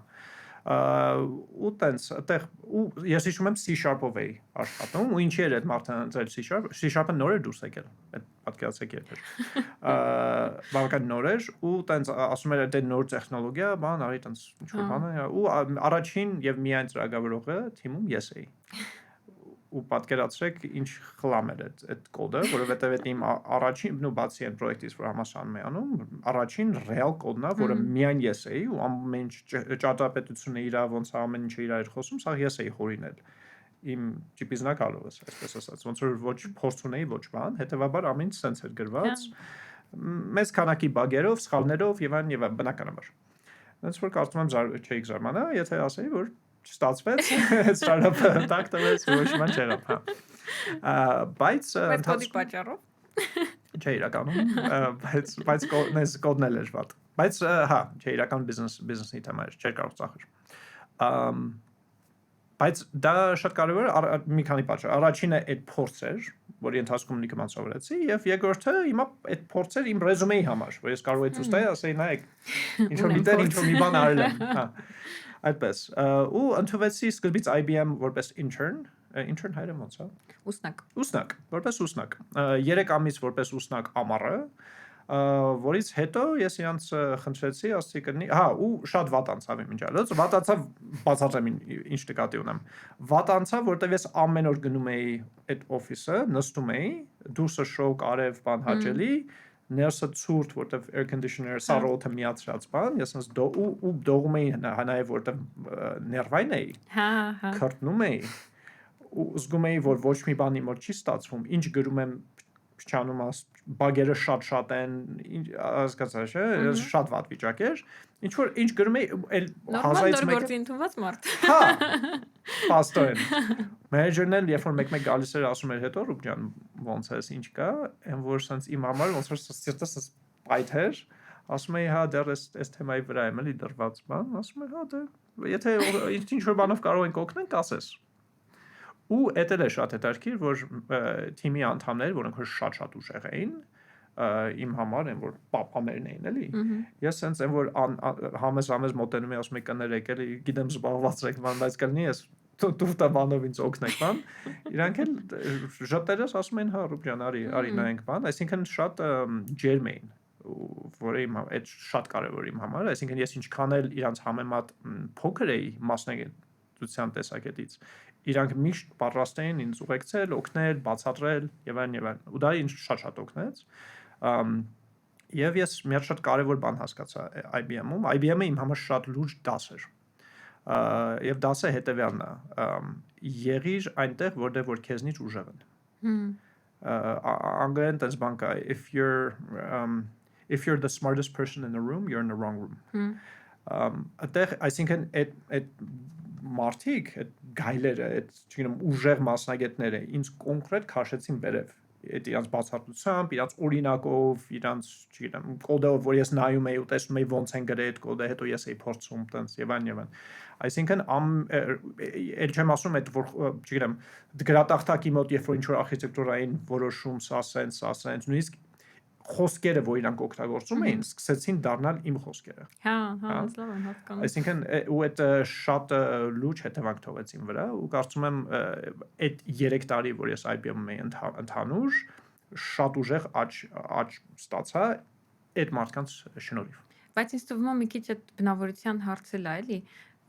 Ու տենց այդտեղ ու ես հիշում եմ C#-ով էի աշխատում ու ինչի էր այդ մարդը ընտրել C#-ը նոր էր դուրս եկել այդ պատկերացեք երբ էր բավական նոր էր ու տենց ասում էր դե նոր տեխնոլոգիա բան արի տենց ինչ որ բան է ու առաջին եւ միայն ծրագրավորողը թիմում ես էի ու պատկերացրեք ինչ խլամ էր այդ կոդը, որովհետև այդ իմ առաջին ու բացի այն պրոյեկտից, որ համասարանում էի անում, առաջին ռեալ կոդն է, որը միայն ես էի ու ամեն ինչ ճարտարապետությունը իրա ոնց ամեն ինչը իրա էր խոսում, սա ես էի հորինել իմ ճիպիզնակալովս, այսպես ասած, ոնց որ ոչ փորձ ունեի, ոչ բան, հետեւաբար ամեն ինչ սենց էր գրված, մեծ քանակի բագերով, սխալներով եւ այլն բնականաբար։ Դրանց որ կարծում եմ չէիք զարմանա, եթե ասեի, որ չստացվեց, ստարտափը տակ տվեց, ոչ ման չեղավ, հա։ Բայց կոդի պատճառով չէ իրականում, բայց կոդն էլ էր վատ։ Բայց հա, չէ իրական բիզնեսի թեմա էր, չէր կարող ծախել։ Բայց դա շատ կարևոր է մի քանի պատճառ։ Առաջինը այդ փորձ էր, որի ընթացքում լիքը բան սովորեցի, եւ երկրորդը հիմա այդ փորձը իմ ռեզումեի համար, որ ես կարող եի ցույց տալ, ասեի նայեք, ինչ որ միտեղ ինչ որ մի բան արել եմ, հա։ Այդպես ու ընդունվեցի սկզբից IBM որպես intern հայրը ոնց է ուսնակ որպես ուսնակ 3 ամիս որպես ուսնակ ամառը որից հետո ես իրանց խնդրեցի ասացի կնի հա ու շատ վատ անցավ իմ ինջալոց վատ անցավ բացատրեմ ինչ նկատի ունեմ վատ անցավ որտեվ ես ամեն օր գնում էի այդ օֆիսը նստում էի դուրսը շոկ արև բան հաճելի ներսը ցուրտ որտեվ air conditioner սարոթը միացրած բան ես ասես ու դողում էի նաև որտեվ ներվային էի հա քրտնում էի ու զգում էի որ ոչ մի բանի մոտ չի ստացվում ինչ գրում եմ չանում բագերը շատ են հասկացա չէ շատ վատ վիճակ էր ինչ գրում էի էլ հազարից մեկը գործի ընդունված մարդ հա պաստորեն մենեջերն էլ երբ որ մեկ գալիս էր ասում էր հետո Ռուբ ջան ոնց է ինչ կա այն որ sense իմ համար ոնց որ սիրտս պայթ էր ասում էի հա դեռ այս թեմայի վրա եմ էլի դրված բան ասում եմ հա դե եթե ինչ որ բանով կարող ենք օգնենք ասես ու դա էլ է շատ հետաքրքիր որ թիմի անդամներ որոնք շատ ուժեղ էին իմ համար են որ պապամերն էին էլի ես sense այն որ համես մոտենում եմ ասում եմ կներեք էլի գիտեմ զբաղված եք բան բայց կլինի ես դուտա բանով ինձ օգնեք բան իրանք էլ ժպտերս ասում են հա Ռուբ ջան արի նայենք բան այսինքն շատ ջերմ էին որը իմ այդ շատ կարևոր իմ համար այսինքն ես ինչքան էլ իրանց համեմատ փոքր էի մասնագիտության տեսակետից իրանք միշտ պատրաստ էին ինձ ուղեկցել, օգնել, բացատրել եւ այլն ու դա ինձ շատ օգնեց եւ ես մի հատ շատ կարեւոր բան հասկացա IBM-ում IBM-ը իմ համար շատ լուրջ դաս էր եւ դասը հետեւյալն է եղիր այնտեղ որտեղ որ քեզնից ուժեղ են անգլերեն տես բան կա if you're the smartest person in the room you're in the wrong room այդտեղ այսինքն այդ մարդիկ այդ գայլերը այդ չգիտեմ ուժեղ մասնագետները ինձ կոնկրետ քաշեցին վերև այդ իրանց բացատրությամբ իրանց օրինակով իրանց չգիտեմ կոդով որ ես նայում էի ու տեսնում էի ոնց են գրել այդ կոդը հետո ես էի փորձում տենց եւ այլն այսինքն էլ չեմ ասում այդ որ չգիտեմ գրատախտակի մոտ երբ որ ինչ որ արխիտեկտուրային որոշում սա սենց նույնիսկ խոսքերը որ իրանք օգտագործում էին սկսեցին դառնալ իմ խոսքերը հա լավ եմ հասկանում այսինքն ու այդ շատ լուրջ հետևանք թողեց իմ վրա ու կարծում եմ այդ 3 տարի որ ես IBM-ում էի ընդհանուր շատ ուժեղ աճ ստացա այդ մարդկանց շնորհիվ բայց ինձ թվում է մի քիչ այդ բնավորության հարցը լա էլի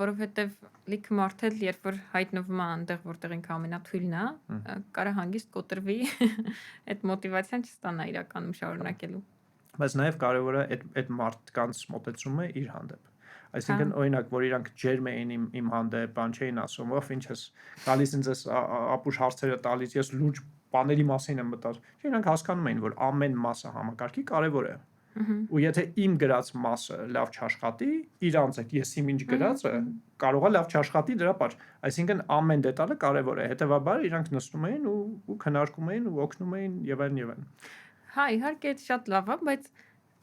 որովհետև լիքը մարդ էլ երբ որ հայտնվում է այնտեղ, որտեղ ինքը ամենաթույլն է, կարա հանգիստ կոտրվի, այդ մոտիվացիան չստանա իրականում շարունակելու։ Բայց նաև կարևոր է այդ մարդկանց մոտեցումը իր հանդեպ։ Այսինքն Հա։ օրինակ, որ իրանք ջերմ էին իմ հանդեպ, բան չէին ասում, ով ինչ ես գալիս ինձ ապուշ հարցերը տալիս, ես լուրջ բաների մասին եմ մտածում։ Չէ, իրանք հասկանում էին, որ ամեն մասը համակարգի կարևոր է։ Ու եթե իմ գրած մասը լավ չաշխատի, իրանց այդ ես իմ ինչ գրածը կարող է լավ չաշխատի դրա պատճառ։ Այսինքն ամեն դետալը կարևոր է։ Հետևաբար իրանք նստում էին ու քննարկում էին ու օգնում էին եւ այլն եւ այլն։ Հա, իհարկե այդ շատ լավ է, բայց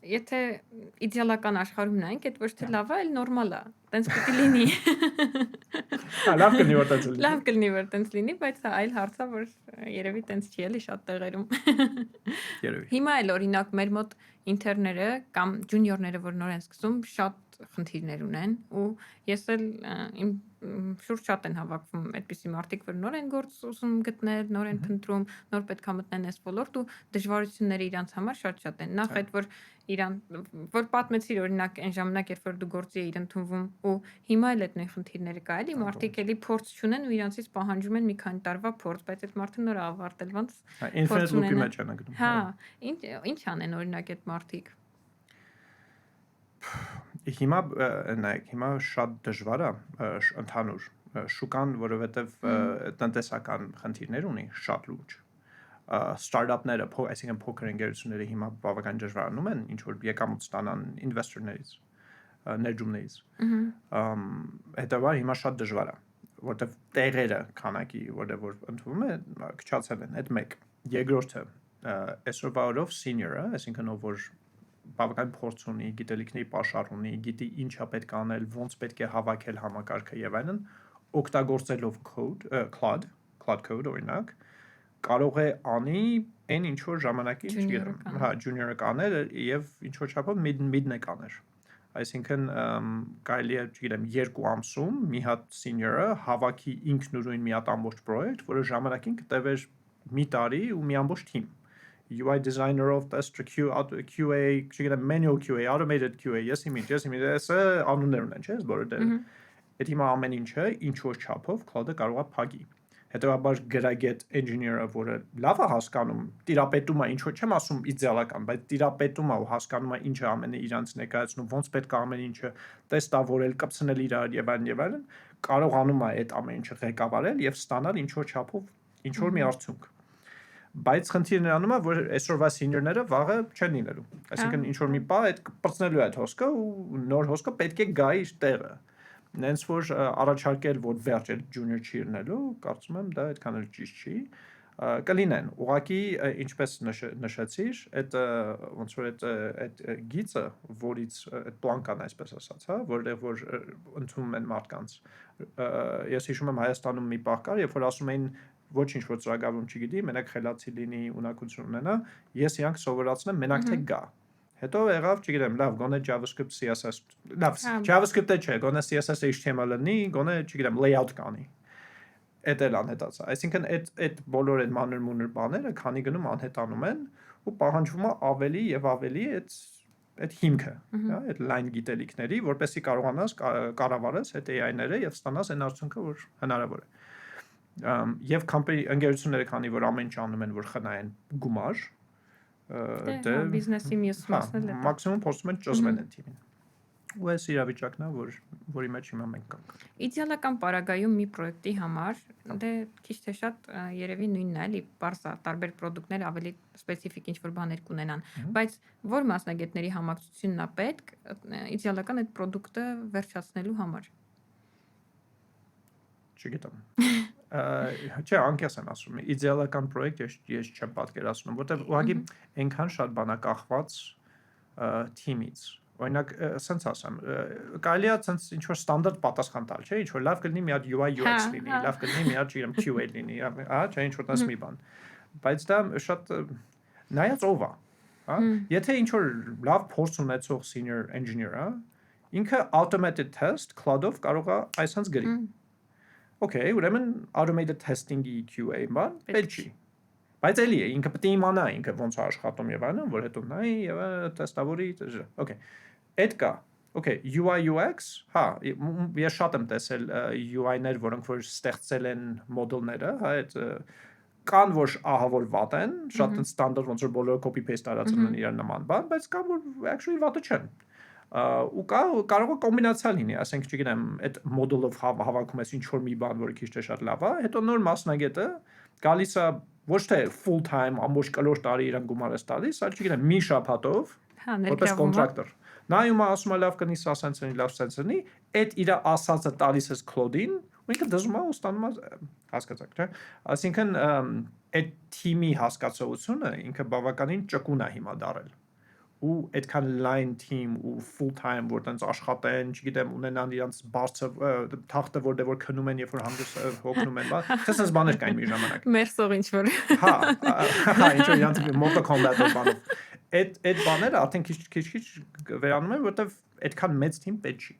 եթե իդեալական աշխարհում նայենք, այդ ոչ թե լավ է, այլ նորմալ է։ Տենց պիտի լինի։ Հա, լավ կլինի որ տենց լինի։ Լավ կլինի որ տենց լինի, բայց այլ հարց է, որ երևի տենց չի էլի շատ տեղերում։ Երևի։ Հիմա էլ օրինակ մեր մոտ ինտերները կամ ջունիորները, որ նոր են սկսում, շատ խնդիրներ ունեն ու ես էլ իմ շուրջ շատ են հավաքվում այդպիսի մարդիկ, որ նոր են գործ ուսում գտնել, նոր են փնտրում, նոր պետքա մտնեն այս ոլորտ ու դժվարությունները իրանց համար շատ են։ Նախ այդ որ իրան որ պատմեցիր օրինակ այն ժամանակ, երբ որ դու գործի էիր ընդունվում ու հիմա էլ այդ նույն խնդիրները կա էլի, մարդիկ էլի փորձ չունեն ու իրանցից պահանջում են մի քանի տարվա փորձ, բայց այդ մարդը նոր ավարտել, ոնց Infinite loop-ի մեջ են գնում։ Հա, ինչ անեն օրինակ այդ մարդիկ։ Հիմա նայեք, հիմա շատ դժվար է ընդհանուր շուկան, որովհետև տնտեսական խնդիրներ ունի շատ լուրջ։ Ստարտափները, այսինքն փոքր ընկերությունները հիմա բավական դժվարանում են ինչ որ եկամուտ ստանան ինվեստորներից, ներդրումներից։ Հետևաբար հիմա շատ դժվար է, որտեղ տեղերը քանակի, որ ընդունվում է, քչացել են, այդ մեկ։ Երկրորդը, այսօրվա օրով senior-ը, այսինքն ով որ բավական փորձ ունի, գիտելիքների պաշար ունի, գիտի ինչա պետք է անել, ոնց պետք է հավաքել համակարգը եւ այլն, օգտագործելով cloud code օրինակ, կարող է անի այն ինչ որ ժամանակին, չգիտեմ, հա, junior-ը կաներ եւ ինչ որ չափով mid-ը կաներ։ Այսինքն կարելի է, չգիտեմ, 2 ամսում մի հատ senior-ը հավաքի ինքնուրույն մի հատ ամբողջ պրոյեկտ, որը ժամանակին կտևեր մի տարի ու մի ամբողջ team UI designer-ով, tester QA, չգիտեմ, manual QA, automated QA, ես իմ, սա անուններ ունեն, չէ՞, բոլոր դերը։ Այդ հիմա ամեն ինչը ինչ որ չափով cloud-ը կարող է փակի։ Հետևաբար գրագետ engineer-ը, որը լավ է հասկանում, տիրապետում է, ինչ որ չեմ ասում իդեալական, բայց տիրապետում է ու հասկանում է ինչը ամենը իրանց ներկայացնում, ոնց պետք է ամեն ինչը տեստավորել, կպցնել իրար եւ այլն, կարողանում է այդ ամեն ինչը ղեկավարել եւ ստանալ ինչ որ չափով ինչ որ մի արդյունք։ Բայց խնդիրն նրանում է, որ այսօրվա senior-ները վաղը չեն լինելու։ Այսինքն ինչ որ մի բա այդ կպրծնելու է այդ հոսքը ու նոր հոսքը պետք է գա իր տեղը։ Նենց որ առաջարկել, որ վերջ այդ junior չի լինելու, կարծում եմ դա այդքան էլ ճիշտ չի։ Կլինեն։ Ուղղակի ինչպես նշեցիր, այդ ոնց որ այդ գիծը, որից այդ պլանկան այսպես ասած, հա, որտեղ որ ընդունում են մարդկանց։ Ես հիշում եմ Հայաստանում մի պահ կար, երբ որ ասում էին ոչինչ որ ծրագրավորում չգիտի, մենակ խելացի լինի, ունակություն ունենա, ես իրանք սովորացնեմ մենակ թե գա։ Հետո եղավ, չգիտեմ, լավ, գոնե JavaScript, CSS, լավ, JavaScript-ը չէ, գոնե CSS, HTML լինի, գոնե, չգիտեմ, layout կանի։ Էդ էլ անհետացա։ Այսինքն այդ բոլոր այդ մանր-մունր բաները քանի գնում անհետանում են ու պահանջվում է ավելի եւ ավելի այդ հիմքը, հա, այդ line գիտելիքների, որպեսզի կարողանաս կառավարես այդ AI-ները եւ ստանաս այն արդյունքը, որ հնարավոր է։ Եվ ընկերությունները քանի որ ամեն ինչ անում են որ խնայեն գումար դե բիզնեսի մյուս մասն էլ է մաքսիմում փորձում են ճզմեն այդ թիմին ու այս իրավիճակն է որի մեջ հիմա մենք կանք իդեալական պարագայում մի պրոյեկտի համար դե քիչ թե շատ երևի նույնն է էլի բարձա տարբեր պրոդուկտներ ավելի սպეციფიկ ինչ որ բաներ կունենան բայց որ մասնագետների համակցությունն է պետք իդեալական այդ պրոդուկտը վերջացնելու համար չգիտեմ Չէ, անկես եմ ասում, իդեալական պրոյեկտ ես չեմ պատկերացնում, որտեղ ուղղակի այնքան շատ բան է կախված թիմից։ Օրինակ, սենց ասեմ, կարելի է սենց ինչ որ ստանդարտ պատասխան տալ, չէ, ինչ որ լավ կլինի մի հատ UI UX լինի, լավ կլինի մի հատ չգիտեմ QA լինի, հա, չէ, ինչ որ տես մի բան։ Բայց դա շատ նայած ով է, հա։ Եթե ինչ որ լավ փորձ ունեցող senior engineer-ը, ինքը automated test cloud-ով կարող է այսպես գրի։ Okay, ուրեմն automated testing-ի QA բան պետք չի։ Բայց էլի է, ինքը պետք է իմանա ինքը ոնց է աշխատում եւ այլն, որ հետո նայի եւ տեստավորի, okay։ Այդ կա, Okay, UI UX, հա, ես շատ եմ տեսել UI-ներ, որոնք որ ստեղծել են մոդելները, հա, այդ կան որ ահավոր վատ են, շատ են ստանդարտ ոնց որ բոլորը copy paste արածել են իրար նման բան, բայց կան որ actually վատը չեն։ Ու կարող է կոմբինացիա լինի, ասենք, չգիտեմ, այդ մոդելով հավաքում ես ինչ որ մի բան, որը քիչ թե շատ լավ է, հետո նոր մասնագետը գալիս է ոչ թե full time ամբողջ կլոր տարի իրան գումար ես տալիս, այլ չգիտեմ, մի շաբաթով Հա, որպես ներգրավում է։ կոնտրակտոր։ Նայում է, ասում է լավ կնի սա սենսնի, լավ սենսնի, այդ իր ասածը տալիս ես Claude-ին, ու ինքը դժում է ու ստանում է հասկացաք, չէ՞։ Այսինքն այդ թիմի հասկացողությունը ինքը բավականին ճկուն է հիմա դարել։ Ու այդքան line team ու full time որ տենց աշխատեն, չգիտեմ, ունենան իրանց բարձր թախտը որ քնում են, երբ որ հանդես հոգնում են, բա, ցես բաներ կային մի ժամանակ։ Մերսող ինչ որ։ Հա, ինչ որ իրանց Mortal Kombat-ով բանով։ Այդ բաները արդեն քիչ վերանում են, որովհետև այդքան մեծ թիմ պետք չի։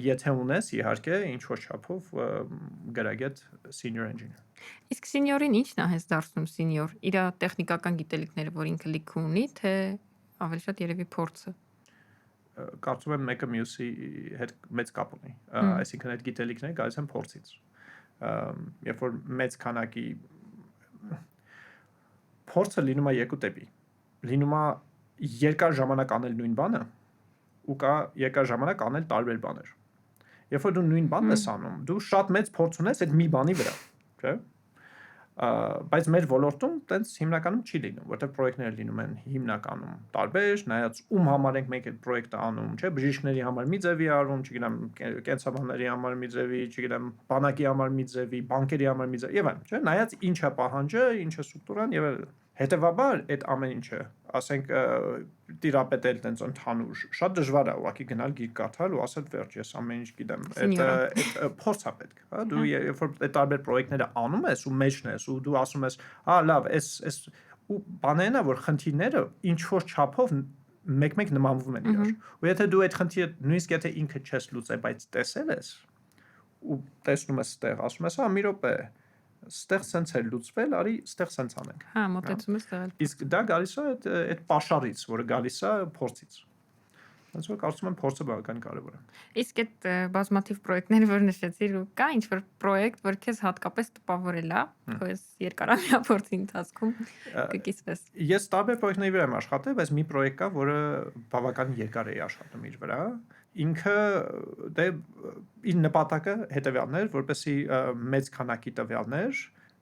Եթե ունես իհարկե ինչ որ չափով գրագետ senior engineer։ Իսկ սենյորին ի՞նչն է հենց դարձնում սենյոր։ Իր տեխնիկական գիտելիքները, որ ինքը լիք ունի, թե ավելի շատ երևի փորձը։ Կարծում եմ մեկը մյուսի հետ մեծ կապ ունի։ Այսինքն այդ գիտելիքները գալիս են փորձից։ Երբ որ մեծ քանակի փորձը լինում է երկու տեպի։ Լինում է երկար ժամանակ անել նույն բանը ու կա երկար ժամանակ անել տարբեր բաներ։ Երբ որ դու նույն բանն ես անում, դու շատ մեծ փորձ ունես այդ մի բանի վրա, չէ՞։ Բայց մեր ոլորտում տենց հիմնականում չի լինում, որտեղ պրոյեկտները լինում են հիմնականում տարբեր, նայած ում համար ենք մենք այդ պրոյեկտը անում, չէ՞, բժիշկների համար մի ձևի արվում, չգիտեմ, կենսաբանների համար մի ձևի, չգիտեմ, բանակի համար մի ձևի, բանկերի համար մի ձևի, եւ այլն, չէ՞, նայած ինչ է պահանջը, ինչ է ստրուկտուրան եւ այլն։ Հետևաբար այդ ամեն ինչը, ասենք, տիրապետել տենց ընդհանուր, շատ դժվար է ուղղակի գնալ գիրք կարդալ ու ասել վերջ, ես ամեն ինչ գիտեմ, այդ փորձ է պետք, հա, դու երբ որ այդ տարբեր պրոյեկտները անում ես ու մեջն ես ու դու ասում ես, հա, լավ, այս ու բաներն է որ խնդիրները ինչ որ չափով մեկ-մեկ նմանվում են իրար։ Ու եթե դու այդ խնդիրը նույնիսկ եթե ինքը չես լուծել, բայց տեսել ես ու տեսնում ես ստեղ, ասում ես, հա, մի րոպե ստեղ սենց է լուծվել, արի ստեղ սենց անենք։ Հա, մոտեցումը ստեղել։ Իսկ դա գալիս է այդ պաշարից, որը գալիս է փորձից։ Ոնց որ կարծում եմ փորձը բավական կարևոր է։ Իսկ այդ բազմաթիվ պրոյեկտները, որ նշեցիր, ու կա ինչ որ պրոյեկտ, որ քեզ հատկապես տպավորել է, քո այս երկարամյա փորձի ընթացքում կկիսվես։ Ես տարբեր պրոյեկտների վրա եմ աշխատել, բայց մի պրոյեկտ կա, որը բավական երկար է աշխատում իր վրա։ Ինքը դե իր նպատակը հետևյալն էր, որպեսզի մեծ քանակի տվյալներ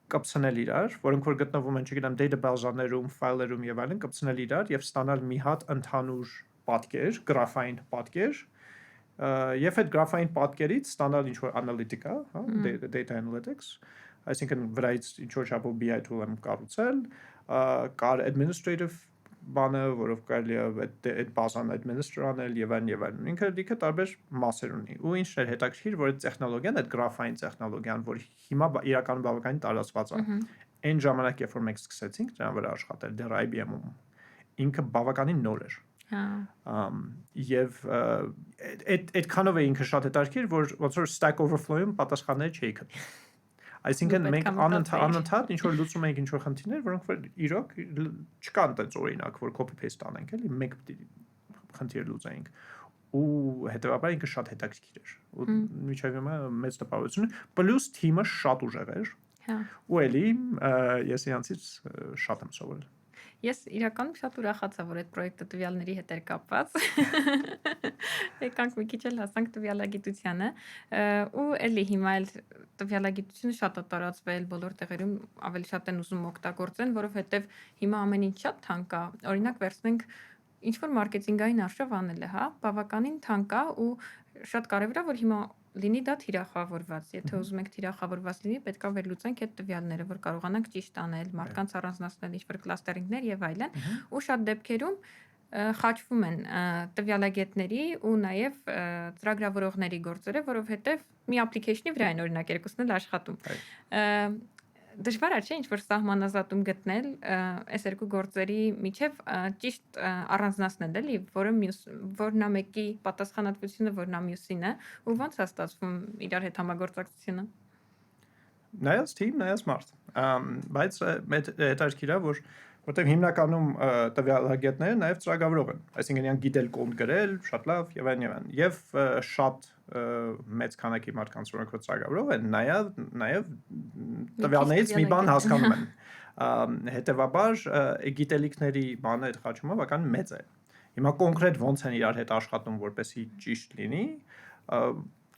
կպցնել իրար, որոնք որ գտնվում են, չգիտեմ, data բազաներում, ֆայլերում եւ այլն, կպցնել իրար եւ ստանալ մի հատ ընդհանուր պատկեր, գրաֆային պատկեր, եւ այդ գրաֆային պատկերից ստանալ ինչ որ անալիտիկա, հա, data analytics, այսինքն վրայից ինչ որ չափով BI tool եմ կառուցել, կար administrative բանը, որով կարելի է այդ բազան administer անել եւ այլն։ Ինքը տարբեր մասեր ունի։ Ու ինչն էր հետաքրքիր, որ այդ տեխնոլոգիան, այդ գրաֆային տեխնոլոգիան, որ հիմա իրականում բավականին տարածված է։ Այն ժամանակ, երբ որ մենք սկսեցինք դրա վրա աշխատել, դեռ IBM-ում, ինքը բավականին նոր էր։ Եվ այդքանով է ինքը շատ հետաքրքիր, որ ոնց որ Stack Overflow-ում պատասխաններ չէի գտնում։ Այսինքն մենք անընդհատ ինչ որ լուծում ենք ինչ որ խնդիրներ, որոնք որ իրոք չկան այդպես օրինակ, որ copy paste անենք, էլի, մեկ խնդիր լուծենք։ Ու հետեւաբար ինքը շատ հետաքրքիր էր։ Ու միջև հիմա մեծ տպավորություն, պլյուս թիմը շատ ուժեղ էր։ Հա։ Ու էլի ես իրանցից շատ եմ սովորել։ Ես իրականում շատ ուրախացա, որ այդ պրոյեկտը տվյալների հետ էր կապված։ Եկանք մի քիչ էլ հասանք տվյալագիտությանը, ու էլի հիմա էլ տվյալագիտությունը շատ է տարածվել, բոլոր տեղերում ավելի շատ են ուզում օգտագործեն, որովհետև հիմա ամեն ինչ շատ թանկ է։ Օրինակ վերցնենք ինչ որ մարքեթինգային արժեվ անելը, հա, բավականին թանկ է ու շատ կարևոր է, որ հիմա լինի դա թիրախավորված։ Եթե ուզում եք թիրախավորված լինի, պետք է վերլուծենք այդ տվյալները, որ կարողանանք ճիշտ անել, մարդկանց առանձնացնել ինչ-որ կլաստերինգներ եւ այլն, ու շատ դեպքերում խաչվում են տվյալագետների ու նաեւ ծրագրավորողների գործերը, որովհետեւ մի application-ի վրա են օրինակ երկուսն էլ աշխատում։ Դժվար է, չէ՞, ինչ որ սահմանազատում գտնել այս երկու գործերի միջև ճիշտ առանձնացնել, էլի, որն է մեկի պատասխանատվությունը, որն է մյուսինը, ու ո՞նց է ստացվում իրար հետ համագործակցությունը։ Նայած թիմ, նայած մարդ։ Բայց հետաքրքիր է, որ Որտեղ հիմնականում տվյալագետները նաև ծրագրավորող են, այսինքն իրենք գիտել կոդ գրել, շատ լավ եւ այլն եւ այլն։ Եվ շատ մեծ քանակի մարդկանց, որոնք որ ծրագրավորող են, նաև տվյալներից մի բան հասկանում են։ Հետևաբար գիտելիքների բանը այդ խաչումը բավական մեծ է։ Հիմա կոնկրետ ոնց են իրար հետ աշխատում, որպեսզի ճիշտ լինի,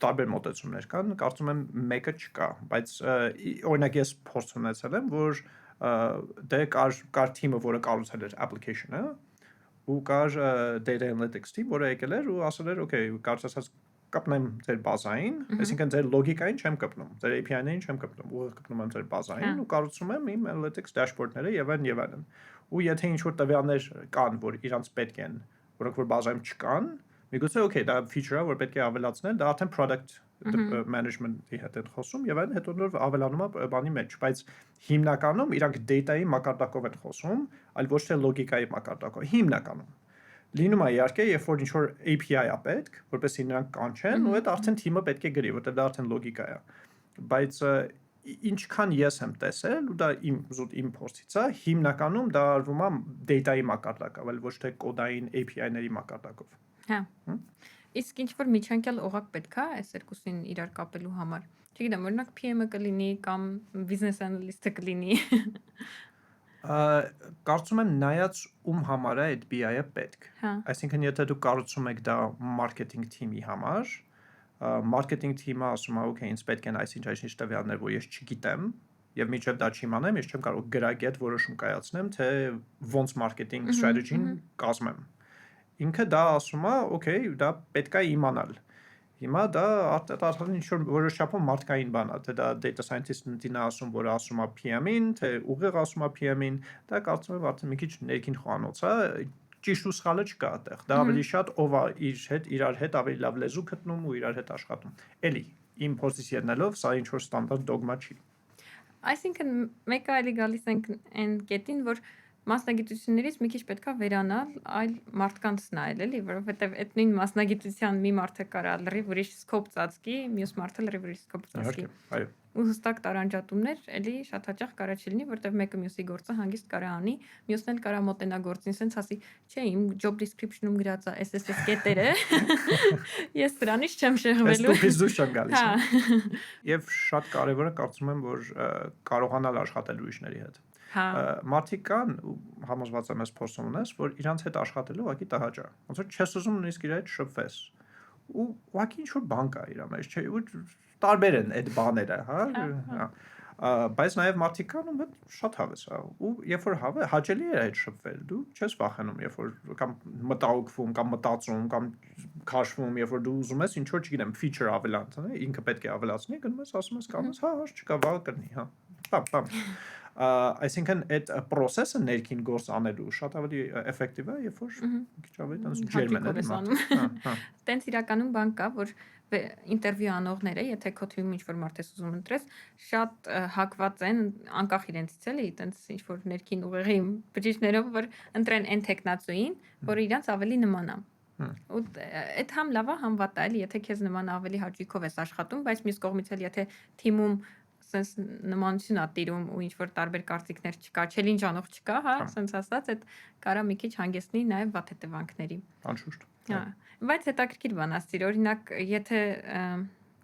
տարբեր մոտեցումներ կան, կարծում եմ մեկը չկա, բայց օրինակ ես փորձ ունեցել եմ, որ դե կար թիմը, որը կառուցել էր application-ը, ու կար data analytics team, որը եկել էր ու ասել էր, okay, կարծես կպնեմ ձեր բազային, այսինքն ձեր լոգիկային չեմ կպնում, ձեր API-ներին չեմ կպնում, ուղղակի կպնում եմ ձեր բազային ու կառուցում եմ իմ analytics dashboard-ները եւ այլն։ Ու եթե ինչ-որ տվյալներ կան, որ իրանց պետք են, որոնք որ բազայում չկան, միգուցե okay, դա feature-ը, որ պետք է ավելացնել, դա արդեն product management-ի հետ են խոսում եւ այլն, հետո նոր ավելանում է բանի մեջ, բայց հիմնականում իրանք data-ի մակարդակով են խոսում, այլ ոչ թե լոգիկայի մակարդակով, հիմնականում։ Լինում է իհարկե, երբ որ ինչ-որ API-ա պետք, որպեսզի նրանք կանչեն, ու այդ արդեն թիմը պետք է գրի, որտեղ դա արդեն լոգիկա է։ Բայց ինչքան ես եմ տեսել, ու դա իմ փորձից է, հիմնականում դա արվում է data-ի մակարդակով, այլ ոչ թե կոդային API-ների մակարդակով։ Հա։ Իսկ ինչ որ միջանկյալ օղակ պետք է այս երկուսին իրար կապելու համար։ Չգիտեմ, օրինակ PM-ը կլինի կամ business analyst-ը կլինի։ Կարծում եմ նայած ում համար է այդ BI-ը պետք։ Այսինքն եթե դու կառուցում եք դա marketing team-ի համար, marketing team-ը ասում է, okay, ինձ պետք են այսինչ տվյալներ, որ ես չգիտեմ, եւ միջև դա չիմանամ, ես չեմ կարող գրագետ որոշում կայացնեմ, թե ոնց marketing strategy-ն կազմեմ։ Ինքը դա ասում է, okay, դա պետք է իմանալ։ Հիմա դա արդեն ինչ-որ որոշ չափով մարդկային բան է, թե դա data scientist-ին ասում, որը ասում է PM-ին, թե ուղիղ ասում է PM-ին, դա կարծում եմ արդեն մի քիչ ներքին խոհանոց է, ճիշտ ու սխալը չկա այդտեղ։ Դա ավելի շատ ով է իրար հետ ավելի լավ լեզու գտնում ու իրար հետ աշխատում։ Էլի, իմ փորձից ելնելով, սա ինչ-որ ստանդարտ դոգմա չի։ Այսինքն մեկը այլի գալիս ենք այն կետին, որ մասնագիտություններից մի քիչ պետքա վերանալ այլ մարդկանց նայել, էլի, որովհետև այդ նույն մասնագիտության մի մարդը կարա լրիվ ուրիշ սկոպ ծածկի, մյուս մարդը լրիվ ուրիշ սկոպ ծածկի։ Այո։ Ու հստակ տարանջատումներ էլի շատ հաճախ կարա չլինի, որտեղ մեկը մյուսի գործը հանգիստ կարա անի, մյուսն էլ կարա մոտենա գործին, սենց ասի, չէ, իմ job description-ում գրած է SSS կետերը։ Ես սրանից չեմ շեղվելու։ Այս դուք չեմ գալիս։ Եվ շատ կարևորը կարծում եմ, որ կարողանալ աշխատել ուրիշների հետ։ Մարդիկ կան, համոզված եմ ես փորձում ունես, որ իրանց հետ աշխատելու ուղղակի տհաճ է։ Ոնց որ չես ուզում նույնիսկ իր հետ շփվես։ Ու ուղղակի ինչ-որ բան կա իր մեջ, չէ, ու տարբեր են այդ բաները, հա։ Բայց նաև մարդիկ կան, ում հետ շատ հավես է։ Ու երբ որ հաճելի է այդ շփվել, դու չես վախենում, երբ որ կամ մտահոգվում, կամ մտածում, կամ քաշվում, երբ որ դու ուզում ես ինչ-որ, չգիտեմ, feature ավելացնել, ինքը պետք է ավելացնի, գնում ես, ասում ես, կամ ես, հա, չկա, վաղ կլինի, հա։ Բամ։ Այսինքն այդ process-ը ներքին գործ անելու շատ ավելի effective է, երբ որ քիչ ավելի տենց ջերմեն է։ Տենց իրականում բան կա, որ ինտերվյու անողները, եթե քո թիմում ինչ-որ մարդ ես ուզում ընտրես, շատ հակված են անկախ իրենցից էլի, տենց ինչ-որ ներքին ուղեղի բջիջներով, որ ընտրեն այն տեխնացուին, որը իրանց ավելի նման է։ Ու այդ համ լավ է, համ վատ է, էլի, եթե քեզ նման ավելի հաճույքով ես աշխատում, բայց մյուս կողմից էլ եթե թիմում սենց նմանություն է տիրում ու ինչ-որ տարբեր կարծիքներ չկա, չելինջ անող չկա, հա, սենց ասած, այդ կարա մի քիչ հանգեցնի նաև վատ հետևանքների։ Անշուշտ։ Հա, բայց հետաքրքիր բան ասցիր, օրինակ, եթե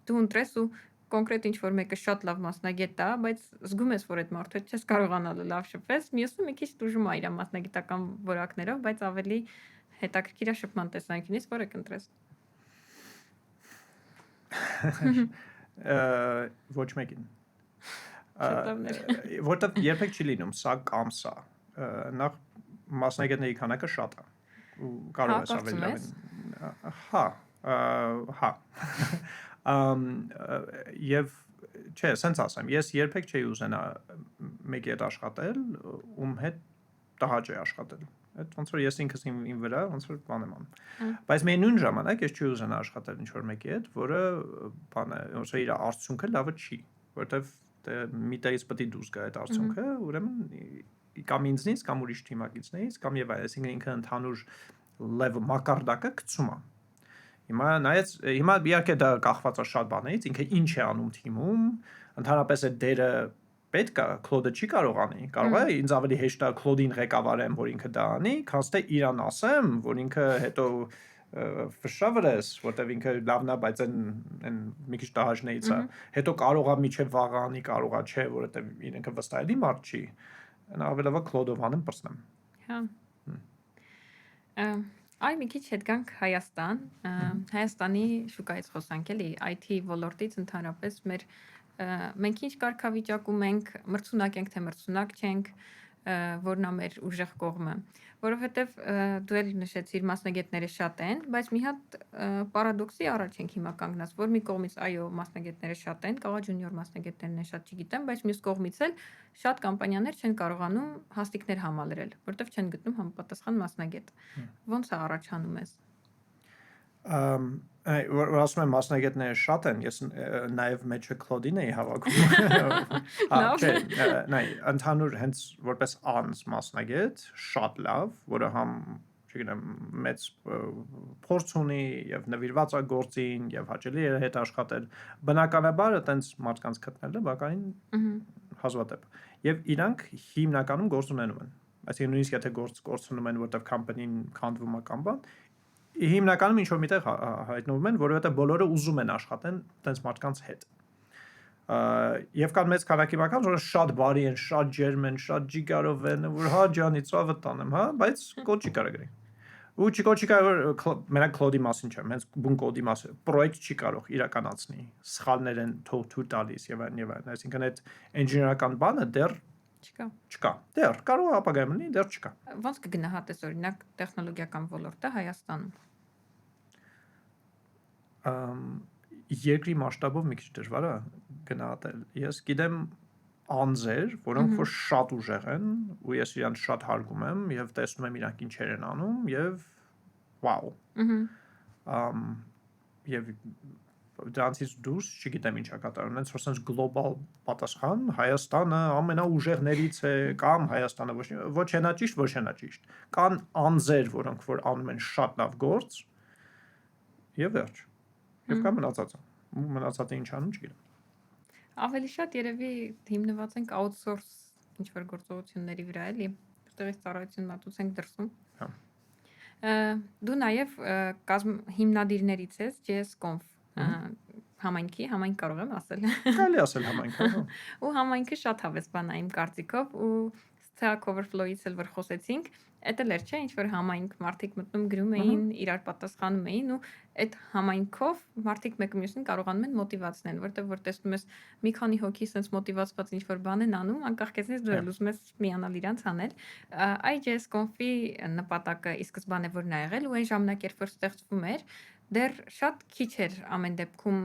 դու ընտրես ու կոնկրետ ինչ-որ մեկը շատ լավ մասնագետ է, բայց զգում ես, որ այդ մարդու հետ չես կարողանալու լավ շփվես, մյուսը մի քիչ տուժում է իր մասնագիտական որակներով, բայց ավելի հետաքրքիր է շփման տեսանկյունից, որը կընտրես։ Ոչ մեկին։ Որտեղ երբեք չի լինում սա կամ սա։ Նախ մասնագետների քանակը շատ է ու կարող ես ավելի լավ։ Հա։ Եվ չէ, սենց ասեմ, ես երբեք չէի ուզենա մեկի հետ աշխատել, ում հետ տհաճ է աշխատել։ Այդ ոնց որ ես ինքս իմ վրա ոնց որ բան եմ անում։ Բայց նույն ժամանակ ես չի ուզենա աշխատել ինչ-որ մեկի հետ, որը բան է, ոնց որ իր արդյունքը լավը չի, որովհետև մի տեղից պետք է դուրս գա այդ արդյունքը, ուրեմն կամ ինձնից, կամ ուրիշ թիմակիցներից, կամ եւ այլն, այսինքն ինքը ընդհանուր level մակարդակը գցում է։ Հիմա իհարկե դա կախված է շատ բաներից, ինքը ինչ է անում թիմում, ընդհանրապես այդ դերը պետք է Claude-ը չի կարող անի, կարող է ինձ ավելի հեշտ է Claude-ին ղեկավարեմ, որ ինքը դա անի, քան թե իրան ասեմ, որ ինքը հետո ֆշավրես, որտեվ ինքը լավն է, բայց այն մի քիչ տահաճներից է։ Հետո կարող է միջև վաղը անի, կարող է չէ, որովհետեվ ինքը վստահելի մարդ չի։ Ավելի լավ է Claude-ով անեմ, բռնեմ։ Հա։ Այ մի քիչ հետ գանք Հայաստան։ Հայաստանի շուկայից խոսանք էլի, IT ոլորտից ընդհանրապես մենք ինչ կարգավիճակում ենք, մրցունակ ենք, թե մրցունակ չենք, որն է մեր ուժեղ կողմը, որովհետև դու էլ նշեցիր մասնագետները շատ են, բայց մի հատ պարադոքսի առաջ ենք հիմա կանգնած, որ մի կողմից այո մասնագետները շատ են, կարող է ջունիոր մասնագետներն են շատ չգիտեմ, բայց մյուս կողմից էլ շատ կամպանիաներ չեն կարողանում հաստիկներ համալրել, որտեղ չեն գտնում համապատասխան մասնագետ։ Ոնց է առաջանում ես։ Որ ասում եմ մասնագետները շատ են, ես նաև մեջը Claude-ին էի հավաքում։ Չէ, նայ, ընդհանուր հենց որպես անձ մասնագետ, շատ լավ, որը համ, չգիտեմ, մեծ փորձ ունի եւ նվիրված է գործին եւ հաճելի է հետ աշխատել։ Բնականաբար այտենց մարդկանց գտնելը բակային հազվադեպ։ Եւ իրանք հիմնականում գործ ունենում են։ Այսինքն նույնիսկ եթե գործ ունում են, որտեղ կամպանին քանդվում է կամ բան, հիմնականում ինչ որ միտեղ հայտնվում են, որովհետեւ բոլորը ուզում են աշխատեն այտենց մարդկանց հետ։ Եվ կան մեծ քանակի մարդկանց, որոնք շատ բարի են, շատ ջերմ են, շատ ջիգարով են, որ հա ջանի ծավը տանեմ, հա, բայց կոդ չի կարող գրի։ Ու չի կարող մենակ Claude-ի մասին չեմ, հենց բուն կոդի մասին, պրոյեկտ չի կարող իրականացնի, սխալներ են թույլ տալիս եւ այլն, այսինքն այդ ինժեներական բանը դեռ չկա։ Դեռ կարող է ապագայում լինի, դեռ չկա։ Ոնց կգնահատես օրինակ տեխնոլոգիական ոլորտը Հայաստանում։ Երկրի մասշտաբով մի քիչ դժվար է գնահատել։ Ես գիտեմ անձեր, որոնք որ շատ ուժեղ են, ու ես իրանց շատ հարգում եմ եւ տեսնում եմ իրանք ինչեր են անում եւ վաու։ Եվ դրանցից դուրս չգիտեմ ինչա կատարում, այնց որ sense գլոբալ պատասխան Հայաստանը ամենաուժեղներից է կամ Հայաստանը ոչ հենա ճիշտ, ոչ հենա ճիշտ։ Կան անձեր, որոնք որ անում են շատ լավ գործ եւ վերջ։ Եվ կա մնացածը։ Մնացածը ինչ անում չգիտեմ։ Ավելի շատ երևի հիմնված ենք outsource ինչ որ գործողությունների վրա էլի, որտեղից ծառայություն մատուցենք դրսում։ Հա։ Դու նաև հիմնադիրներից ես JS.conf համայնք կարող եմ ասել։ Կարելի ասել համայնքը։ Ու համայնքը շատ հավես բան է իմ կարծիքով ու Stack Overflow-ից էլ որ խոսեցինք, էդ էլ էր չէ, ինչ որ համայնք մարդիկ մտնում գրում էին, իրար պատասխանում էին ու այդ համայնքով մարդիկ մեկը մյուսին կարողանում են մոտիվացնել, որտեղ որ տեսնում ես մի քանի հոգի sense մոտիվացված ինչ որ բան են անում, անկախ քեզնից դու էլ ուզում ես միանալ իրանց անել։ IJS.conf-ի նպատակը ի սկզբանե որն է եղել ու այն ժամանակ երբ որ ստեղծվում էր, դեռ շատ քիչ էր ամեն դեպքում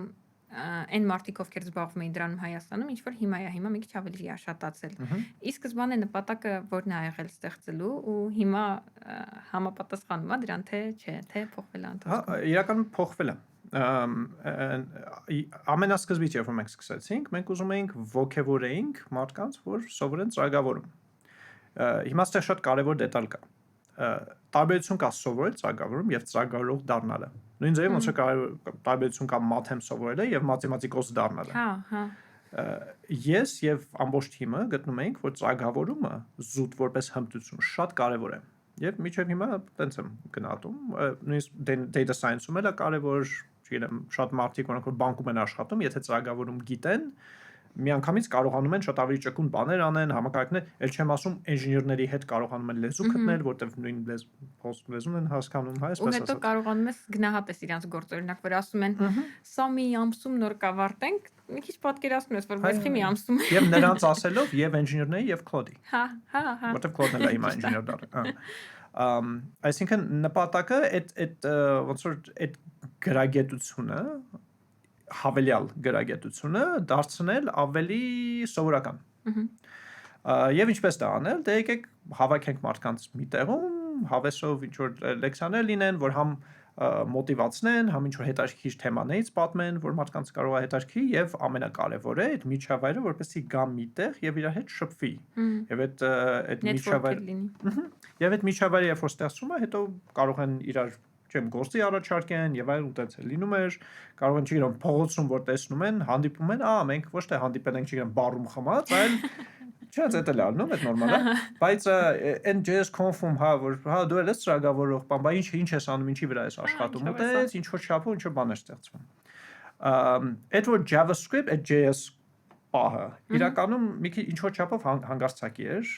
այն մարդիկ ովքեր զբաղվում էին դրանում Հայաստանում, ինչ որ հիմա մի քիչ ավելի է շատացել։ Ի սկզբանե նպատակը որն է եղել ստեղծելու ու հիմա համապատասխանում է դրան թե չէ, թե փոխվել է ընթացքում։ Հա, իրականում փոխվել է։ Ամենասկզբից երբ որ մենք սկսեցինք, մենք ուզում էինք ոգևորեինք մարդկանց, որ սովորեն ծրագրավորում։ Հիմա ստեղ շատ կարևոր դետալ կա։ Տարբերություն կա սովորել ծրագրավորում եւ ծրագրավորող դառնալը։ Նույն ձևի ոնց է տարբերություն կա մաթեմ սովորելը եւ մաթեմատիկոս դառնալը։ Հա։ Ես եւ ամբողջ թիմը գտնում ենք, որ ծրագրավորումը զուտ որպես հմտություն շատ կարևոր է։ Եվ միջև հիմա տենց եմ գնահատում, նույնիսկ data science-ում էլ է կարևոր, չգիտեմ, շատ մարդիկ, որոնք որ բանկում են աշխատում, եթե ծրագրավորում գիտեն, միանգամից կարողանում են շատ ավելի ճկուն բաներ անեն, համակարգներ, ել չեմ ասում ինժեներների հետ կարողանում են լեզու գտնել, որտեղ նույն լեզուն են հասկանում, հա, այսպես ասած։ Ու հետո կարողանում ես գնահատես իրանց գործը, օրինակ, որ ասում են, սա մի ամսում նոր կավարտենք, մի քիչ պատկերացնում ես, որ բայց մի ամսում։ Եվ նրանց ասելով եւ ինժեներների եւ Claude-ի։ Հա։ Որտեղ Claude-ն էլ է հիմա ինժեներ դառ։ Այսինքն նպատակը այդ ոնց որ այդ գրագետությունը հավելյալ գրագետությունը դարձնել ավելի սովորական։ Եվ ինչպես դա անել, դե եկեք հավաքենք մարդկանց մի տեղում, հավեսով ինչ որ լեկցիաներ լինեն, որ համ մոտիվացնեն, համ ինչ որ հետաքրքիր թեմաներից պատմեն, որ մարդկանց կարող է հետաքրքրի եւ ամենակարևորը այդ միջավայրը որպեսզի գա միտեղ եւ իր հետ շփվի։ Եվ այդ միջավայրը Եվ այդ միջավայրը երբ որ ստեղծվում է, հետո կարող են իրար չեմ գործի առաջարկեն եւ այլ ուտենց է լինում էր, կարող են չգիտեմ փողոցում որ տեսնում են, հանդիպում են, մենք ոչ թե հանդիպել ենք չգիտեմ բարում խմած, այլ չէ, դա էլ ալնում է նորմալ է, բայց այն JS Conf-ում որ դու ես ծրագրավորող, բա ինչ ես անում, ինչի վրա ես աշխատում, ուտես, ինչ որ չափով, ինչ որ բաներ ստեղծվում։ Այդ որ JavaScript, այդ JS պահը իրականում մի քիչ ինչ որ չափով հանգարցակի էր,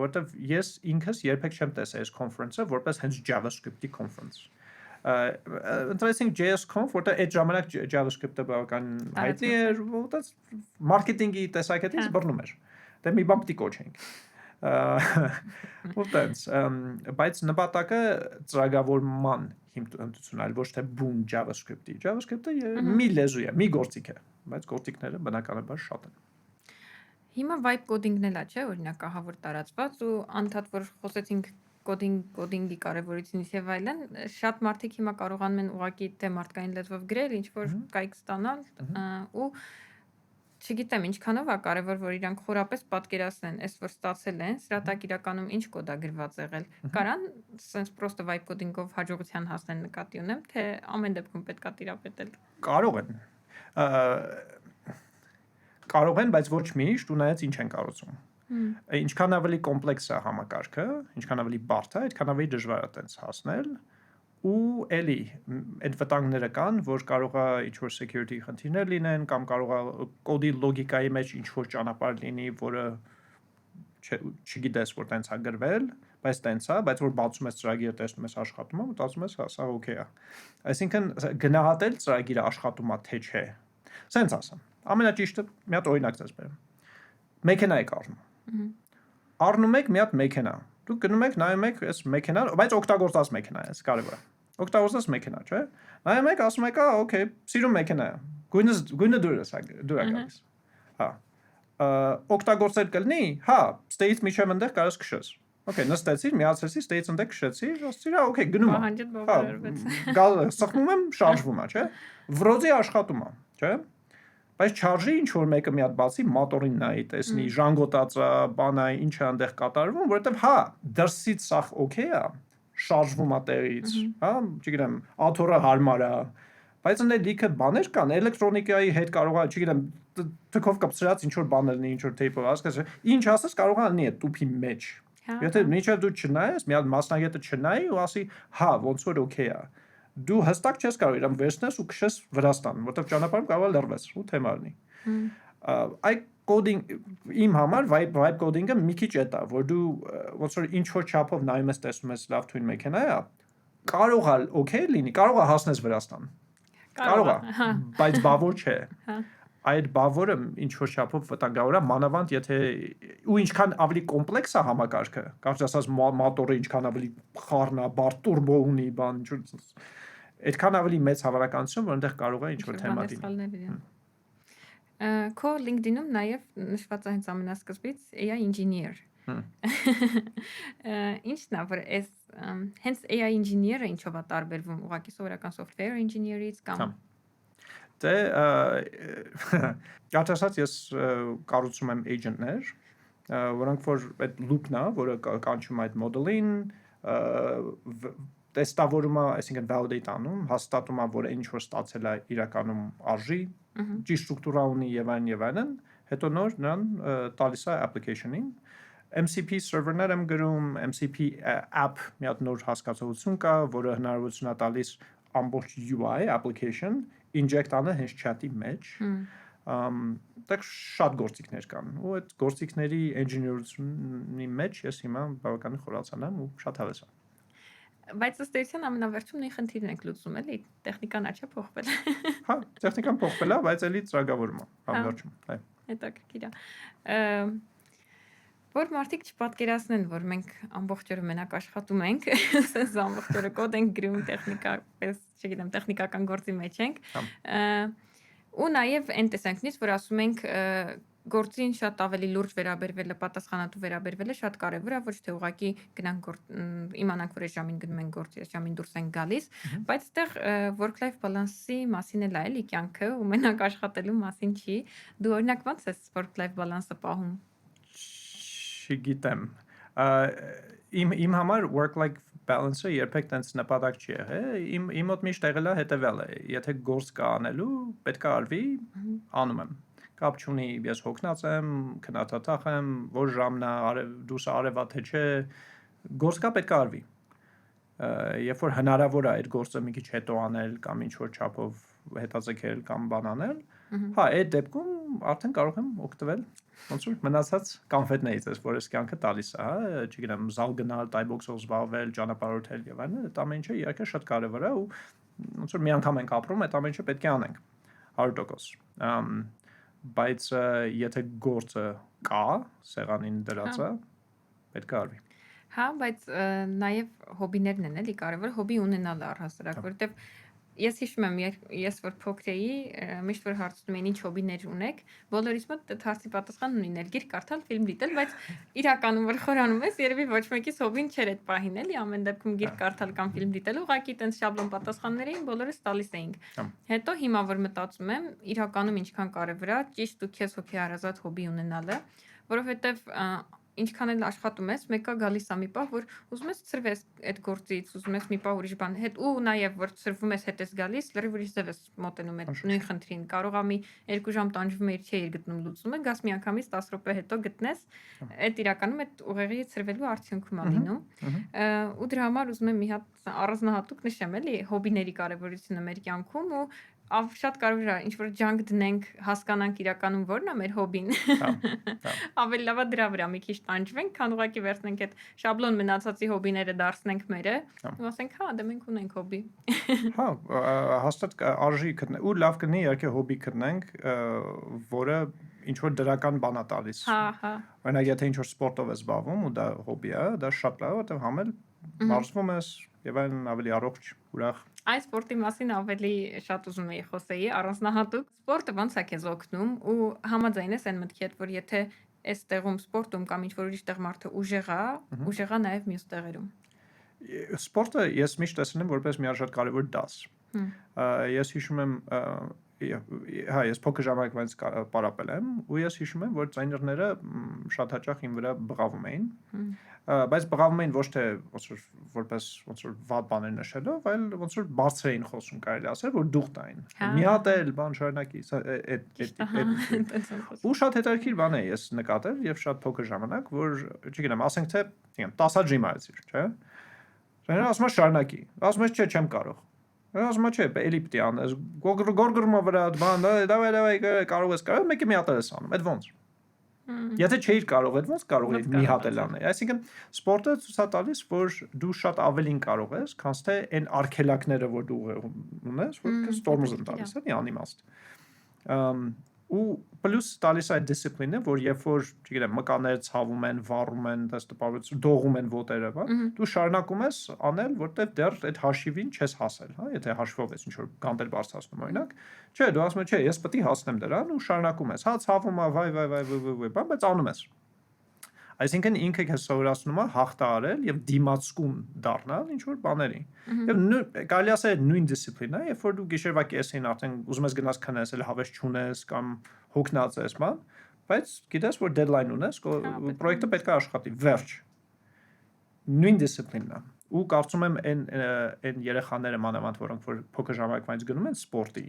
որովհետև ես ինքս երբեք չեմ տեսել այս conference-ը որպես հենց JavaScript-ի conference։ Interesting JS Conf, որտեղ այդ ժամանակ JavaScript-ը բավական հայտնի էր, որտեղ մարքեթինգի տեսակետից բռնում էր։ Դե մի բան պիտի կոչենք։ Որտենց, բայց նպատակը ծրագրավորման հիմնություն այլ ոչ թե բուն JavaScript-ի։ JavaScript-ը մի լեզու է, մի գործիք է, բայց գործիքները բնականաբար շատ են։ Հիմա vibe coding-ն էլ է, չէ՞, օրինակ ահավոր տարածված ու անդադ որ խոսեցինք կոդինգի կարևորությունից եւ այլն, շատ մարդիկ հիմա կարողանում են ուղղակի թե մարդկային լեզվով գրել, ինչ որ կայք ստանալ ու չգիտեմ ինչքանով է կարևոր որ իրանք խորապես պատկերացնեն, այս որ ստացել են, սրա տակ իրականում ինչ կոդ է գրված եղել։ Կարան sense просто vibe coding-ով հաջողության հասնել նկատի ունեմ, թե ամեն դեպքում պետք է տիրապետել։ Կարող են, բայց ոչ միշտ ու նայած ինչ են կառուցում։ Ինչքան ավելի կոմպլեքս է համակարգը, ինչքան ավելի բարդ է, այդքան ավելի դժվար է տենց հասնել ու էլի այդ վտանգները կան, որ կարող է ինչ-որ security խնդիրներ լինեն կամ կարող է կոդի լոգիկայի մեջ ինչ-որ ճանապարհ լինի, որը չգիտես, որ տենց է գրվել, բայց տենց է, բայց որ բացում ես ծրագիրը, տեսնում ես աշխատում է, մտածում ես, սա օքեյ է։ Այսինքն գնահատել ծրագիրը աշխատում է թե չէ։ Սենց ասեմ։ Ամենաճիշտը մի հատ օրինակ ձեզ բերեմ։ Մեքենա եք առնում։ Առնում եք մի հատ մեքենա։ Դուք գնում եք, նայում եք այս մեքենան, բայց օգտագործած մեքենա է, կարևոր է։ Օգտագործած մեքենա, չէ՞։ Նայում եք, ասում եք, օքեյ, սիրուն մեքենա է։ Գույնը դուր է գալիս։ Հա։ Օգտագործել կլինի, հա, ստեից միջև այնտեղ կարաս քշես։ Okay, նստեցիր, միացեցի, ստեից այնտեղ քշեցի, ասեցի, օքեյ, գնում է։ Պահանջդ բավարարվեց։ Սխմում եմ, շարժվում է, չէ՞։ Վրոձի աշխատում է, չէ՞։ Բայց չարժի ինչ որ մեկը մի հատ բացի մոտորին նայի, տեսնի, ժանգոտածա, բանայ, ինչ է այնտեղ կատարվում, որովհետև հա, դրսից սա օքեյ է, շարժվում է տեղից, հա, չգիտեմ, աթոռը հարմար է, բայց այնտեղ լիքը բաներ կան, էլեկտրոնիկայի հետ կարող է, չգիտեմ, թքով կպցրած ինչ որ բաներ լինի, ինչ որ թեյփով, հասկացա, ինչ ասես կարող է լինի այդ տուփի մեջ։ Եթե մինչև դու չնայես, մի հատ մասնագետը չնայի ու ասի, հա, ոնց որ օքեյ է։ Դու հստակ չես կարող իրան վերցնես ու քշես Վրաստան, որտեղ ճանապարհում կարող է լռվես ու թեմա լինի։ Այդ կոդինգ իմ համար vibe coding-ը մի քիչ է դա, որ դու ոնց որ ինչ որ չափով նայում ես, տեսնում ես լավ թույն մեքենա է, կարող է օքեյ լինի, կարող է հասնես Վրաստան։ Կարող է, բայց բավոր չէ։ Այդ բավորը ինչ որ չափով վտանգավոր է, մանավանդ եթե ու ինչքան ավելի կոմպլեքս է համակարգը, կարծես ասած մոտորը ինչքան ավելի խառն է, բարդ տուրբո ունի, բան, այդքան ավելի մեծ հավանականություն, որ այնտեղ կարող է ինչ որ թեմա լինի։ Քո LinkedIn-ում նաև նշված է հենց ամենասկզբից AI engineer։ Ինչն է, որ այս հենց AI engineer-ը ինչով է տարբերվում ուղղակի սովորական software engineer-ից կամ Դե կարծես ես կառուցում եմ agent-ներ, որոնք որ այդ loop-ն է, որը կանչում այդ model-ին, տեստավորում է, այսինքն validate անում, հաստատում է, որ ինչ որ ստացել է իրականում արժի, ճիշտ ստրուկտուրա ունի եւ այլն, հետո նոր նրան տալիս է application-ին։ MCP server-ներ եմ գրում, MCP app մի հատ նոր հասկացություն կա, որը հնարավորություն է տալիս ամբողջ UI application inject անը հենց chat-ի մեջ։ Դեռ շատ գործիքներ կան, ու այդ գործիքների engineer-ությունի մեջ ես հիմա բավականին խորացան եմ ու շատ հավես եմ։ Բայց ըստ էության ամենավերջում նույն խնդիրն եք լուծում, էլի, տեխնիկան աչա փոխվել։ Հա, տեխնիկան փոխվել է, բայց էլի ծրագրավորում է, ամենավերջում, այո։ Հետաքրքիր է։ Որ մարդիկ չպատկերացնեն, որ մենք ամբողջ օրը մենակ աշխատում ենք, ասես ամբողջ օրը կոդ ենք գրում, տեխնիկապես, չգիտեմ, տեխնիկական գործի մեջ ենք։ Ու նաև այն տեսանկյունից, որ ասում ենք գործին շատ ավելի լուրջ վերաբերվելը, պատասխանատու վերաբերվելը շատ կարևոր է, ոչ թե ուղղակի գնանք իմանանք, որ այս ժամին գնում ենք գործի, այս ժամին դուրս ենք գալիս, բայց այդտեղ work-life balance-ի մասին էլ է էլի կյանքը, ու մենակ աշխատելու մասին չի։ Դու օրինակ ո՞նց ես work-life balance-ը պահում։ Չգիտեմ։ Իմ համար work-life balance-ը երբեք տենց նպատակ չի եղել։ Իմ մոտ միշտ եղել է հետևյալը. եթե գործ կա անելու, պետք է արվի, անում եմ։ Կապ չունի, ես հոգնած եմ, քննադատախ եմ, որ ժամն է, դուրս արևա թե չէ, գործ կա, պետք է արվի։ Երբ որ հնարավոր է այդ գործը մի քիչ հետո անել կամ ինչ որ չափով հետաձգել կամ բան անել, հա, այդ դեպքում արդեն կարող եմ օգտվել ոնց որ մնացած կոնֆետներից, որ ես կյանքը տալիս է, հա, չգիտեմ, զալ գնալ, տայբոքսով զբաղվել, ճանապարհորդել եւ այլն, այդ ամեն ինչը իհարկե շատ կարեւոր է ու ոնց որ մի անգամ ենք ապրում, այդ ամեն ինչը պետք է անենք 100%։ Բայց եթե գործը կա, սեղանին դրածը, պետք է արվի։ Հա, բայց նաև հոբիներն են էլի կարևոր, հոբի ունենալը առհասարակ, որովհետև ես հիշում եմ, ես որ փոքր էի, միշտ որ հարցնում էին ինչ հոբիներ ունեք, բոլորիս մոտ այդ հարցի պատասխանն ունին գիրք կարդալ, ֆիլմ դիտել, բայց իրականում որ խորանում ես, երևի ոչ մեկիս հոբին չէր այդ պահին, էլի, ամեն դեպքում գիրք կարդալ կամ ֆիլմ դիտել, ուղղակի տենց շաբլոն պատասխաններ էին, բոլորս տալիս էինք։ Հետո հիմա որ մտածում եմ, իրականում ինչքան կարևոր է ճիշտ ու քեզ հոգեհարազատ հոբի ունենալը, որովհետև ինչքան էլ աշխատում ես, մեկը գալիս է մի պահ, որ ուզում ես ծրվես այդ գործից, ուզում ես մի պահ ուրիշ բան հետ ու նաև որ ծրվում ես հետ ես գալիս, լրիվ ուրիշ ձև ես մոտենում այդ նույն խնդրին։ Կարող է մի 2 ժամ տանջվում է, չէ, գտնում լուծումը, գաս մի անգամից 10 րոպե հետո գտնես, այդ իրականում այդ ուղեղի ծրվելու արդյունքում է լինում։ Ու դրա համար ուզում եմ մի հատ առանձնահատուկ նշեմ, էլի, հոբիների կարևորությունը մեր կյանքում ու շատ կարևոր է ինչ որ ջանք դնենք, հասկանանք իրականում որն է մեր հոբին։ Ավելի լավ է դրա վրա մի քիչ տանջվենք, քան ուղղակի վերցնենք այդ շաբլոն մնացածի հոբիները դարձնենք մերը, ու ասենք, հա, դե մենք ունենք հոբի։ Հա, հաստատ արժի գտնենք, ու լավ կնի իհարկե հոբի գտնենք, որը ինչ որ դրական բան է տալիս։ Հա։ Օրինակ, եթե ինչ որ սպորտով ես զբաղվում ու դա հոբի է, դա շատ լավ է, որտեղ համել մարզվում ես եւ այն ավելի առողջ, ուրախ։ Այս սպորտի մասին ավելի շատ ուզում էի խոսեի, առանձնահատուկ սպորտը ոնց է քեզ օգնում ու համաձայն ես այն մտքի հետ, որ եթե այս տեղում սպորտում կամ ինչ որ ուրիշ տեղ մարդը ուժեղ է նաև մյուս տեղերում։ Սպորտը ես միշտ տեսնում եմ որպես մի շատ կարևոր դաս։ Ես հիշում եմ, հա, ես փոքր ժամանակվանից պարապել եմ ու ես հիշում եմ, որ ծայրները շատ հաճախ իմ վրա բղավում էին, բայց բղավում էին ոչ թե որպես ոնց որ վատ բաներ նշելով, այլ ոնց որ բարձր էին խոսում, կարելի ասել, որ դուխ տային։ Մի հատ էլ բան շարունակի, ու շատ հետաքրքիր բան է ես նկատել եւ շատ փոքր ժամանակ, որ չգիտեմ, ասենք թե 10 հատ ժիմ արեցի, չէ՞։ Շարունակի, ասում ես շարունակի, ասում ես չէ, չեմ կարող։ Ասում ես չէ, էլի պիտի անես, գորգրումա վրա, բան, դավայ, կարող ես, մեկը մի հատ ես անում, այդ ոնց։ Եթե չէիր կարող, այդ ոնց կարող էիր մի հատ էլ անել։ Այսինքն սպորտը ցույց է տալիս, որ դու շատ ավելին կարող ես, քան թե այն արգելակները, որ դու ունես, որ քեզ տորմոզ են տալիս, էլի անիմաստ։ Ու պլյուս տալիս այդ դիսցիպլինը, որ երբ որ, չգիտեմ, մկանները ցավում են, վառում են, դες տպավորություն, դողում են ոտերը, բա, դու շարունակում ես անել, որտեվ դեռ այդ հաշիվին չես հասել, հա, եթե հաշվով ես ինչ որ գանտեր բարձրացնում օրինակ, չէ, դու ասում ես, չէ, ես պետք է հասնեմ դրան ու շարունակում ես, հա, ցավում է, վայ, բայց անում ես։ Այսինքն ինքը քեզ սովորացնում է հաղթահարել եւ դիմացկուն դառնալ ինչ որ բաների։ Եվ կարելի ասել նույն դիսցիպլինա, երբ որ դու գիշերվա կեսին արդեն ուզում ես գնաս քնես, էլ հավես չունես կամ հոգնած ես, բան, բայց գիտես որ դեդլայն ունես, պրոյեկտը պետք է աշխատի, վերջ։ Նույն դիսցիպլինն է։ Ու կարծում եմ այն երեխաները մանավանդ որոնք որ փոքր ժամանակվանից գնում են սպորտի,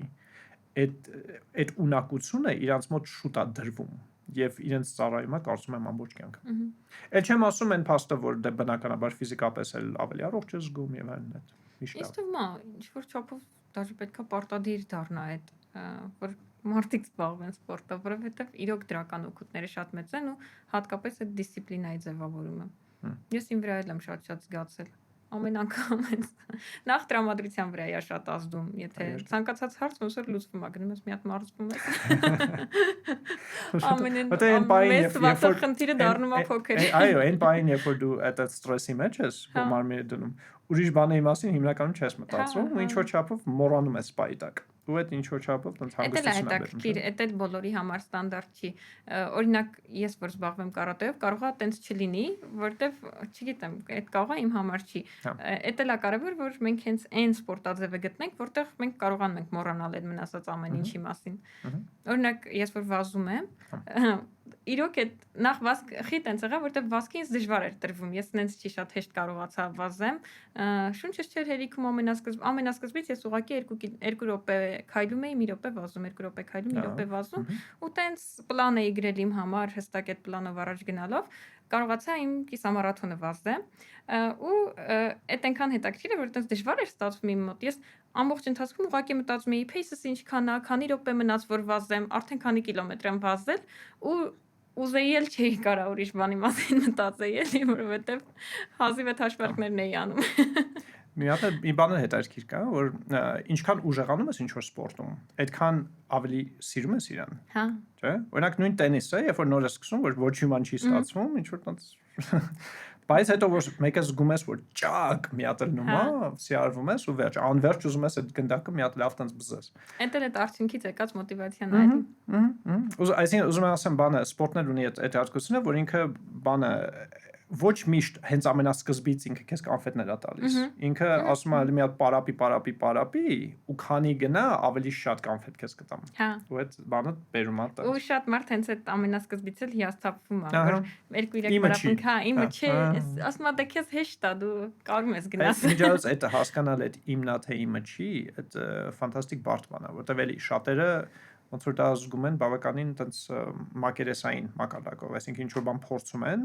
այդ ունակությունը իրանց մոտ շուտ է դրվում եւ իրենց ծառայում է կարծում եմ ամբողջ կյանքը։ Էլ չեմ ասում այն փաստը, որ դե բնականաբար ֆիզիկապես էլ ավելի առողջ ես զգում եւ այլն այդ։ Իսկ թվում է, ինչ որ չափով դաժե պետքա պարտադիր դառնա այդ, որ մարդիկ զբաղվեն սպորտով, որովհետեւ իրոք դրական օգուտները շատ մեծ են ու հատկապես այդ դիսցիպլինայի ձևավորումը։ Ես իմ վրա էլ եմ շատ զգացել։ Ամեն անգամ նախ տրամադրության վրա է շատ ազդում, եթե ցանկացած հարց ոնց որ լուծվում է, գնում ես մի հատ մարզվում ես։ Ամենից վատը խնդիրը դառնում է փոքր։ Այո, այն պահին, երբ որ դու այդ ստրեսի մեջ ես, որ մարմինը դնում, ուրիշ բաների մասին հիմնականում չես մտածում, ու ինչ որ չափով մոռանում ես պայի տակ։ Ու այդ ինչ որ չափով տենց հանգստություն է բերում։ Էդ էլ բոլորի համար ստանդարտ չի։ Օրինակ, ես որ զբաղվեմ կարատեով, կարող է տենց չլինի, որտեվ, չգիտեմ, այդ կարող է իմ համար չի։ Էդ էլ է կարևոր, որ մենք հենց այն սպորտաձևը գտնենք, որտեղ մենք կարողանում ենք մոռանալ այդ մնացած ամեն ինչի մասին։ Օրինակ, ես որ վազում եմ, իրոք այդ նախ վազքի տենց եղավ, որտեղ վազքը ինձ դժվար էր տրվում։ Ես նենց չի շատ հեշտ կարողացա վազեմ։ Շունչս չէր հերիքում ամենասկզբից ես ուղղակի 2 րոպե քայլում էի, 1 րոպե վազում, 2 րոպե քայլում, 1 րոպե վազում, ու տենց պլան էի գրել իմ համար, հստակ այդ պլանով առաջ գնալով, կարողացա իմ կիսամարաթոնը վազեմ, ու այդ այնքան հետաքրքիր է, որ տենց դժվար էր ստացվում իմ մոտ։ Ես ամբողջ ընթացքում ուղղակի մտածում էի, pace-ս ինչքան է, քանի րոպե մնաց որ վազեմ, արդեն քանի կիլոմետր եմ վազել, ու ուզեի էլ չէի կարա ուրիշ բանի մասին մտածեի, էլի, որովհետև հազիվ այդ հաշվարկներն էի անում։ Մի հատ մի բան էլ հետաքրքիր կա, որ ինչքան ուժեղանում ես ինչ որ սպորտում, այդքան ավելի սիրում ես իրան։ Հա։ Չէ՞։ Օրինակ նույն տենիսը, երբ որ նոր ես սկսում, որ ոչ մի բան չի ստացվում, ինչ որ տենց բայց հետո որ մեկը զգում ես, որ ճակ մի հատ լնում է, սիարվում ես ու վերջ, անverջ ուզում ես այդ գնդակը մի հատ լավ տենց բզես։ Այդ էլ այդ արդյունքից եկած մոտիվացիան այդի։ Այսինքն ուզում եմ ասեմ բանը, սպորտն ունի այդ հատկությունը, որ ինքը բանը ոչ միշտ հենց ամենասկզբից ինքը քեզ կոնֆետներ է տալիս։ Ինքը ասում է մի հատ պարապի ու քանի գնա ավելի շատ կոնֆետ քեզ կտամ։ Հա։ Ու այդ բանը բերում է տա։ Ու շատ մարդ հենց այդ ամենասկզբից էլ հիասթափվում է, որ 2-3 պարապինք, հա, իմը չէ, ասում է դա քեզ հեշտ է, դու կարում ես գնաս։ Միջազգ այդ հասկանալ այդ իմն է թե իմը չի, այդ ֆանտաստիկ բարդ բան է, որտեղ էլի շատերը ոնց որ դա զգում են բավականին տենց մակերեսային մակարդակով, այսինքն ինչ որ բան փորձում են,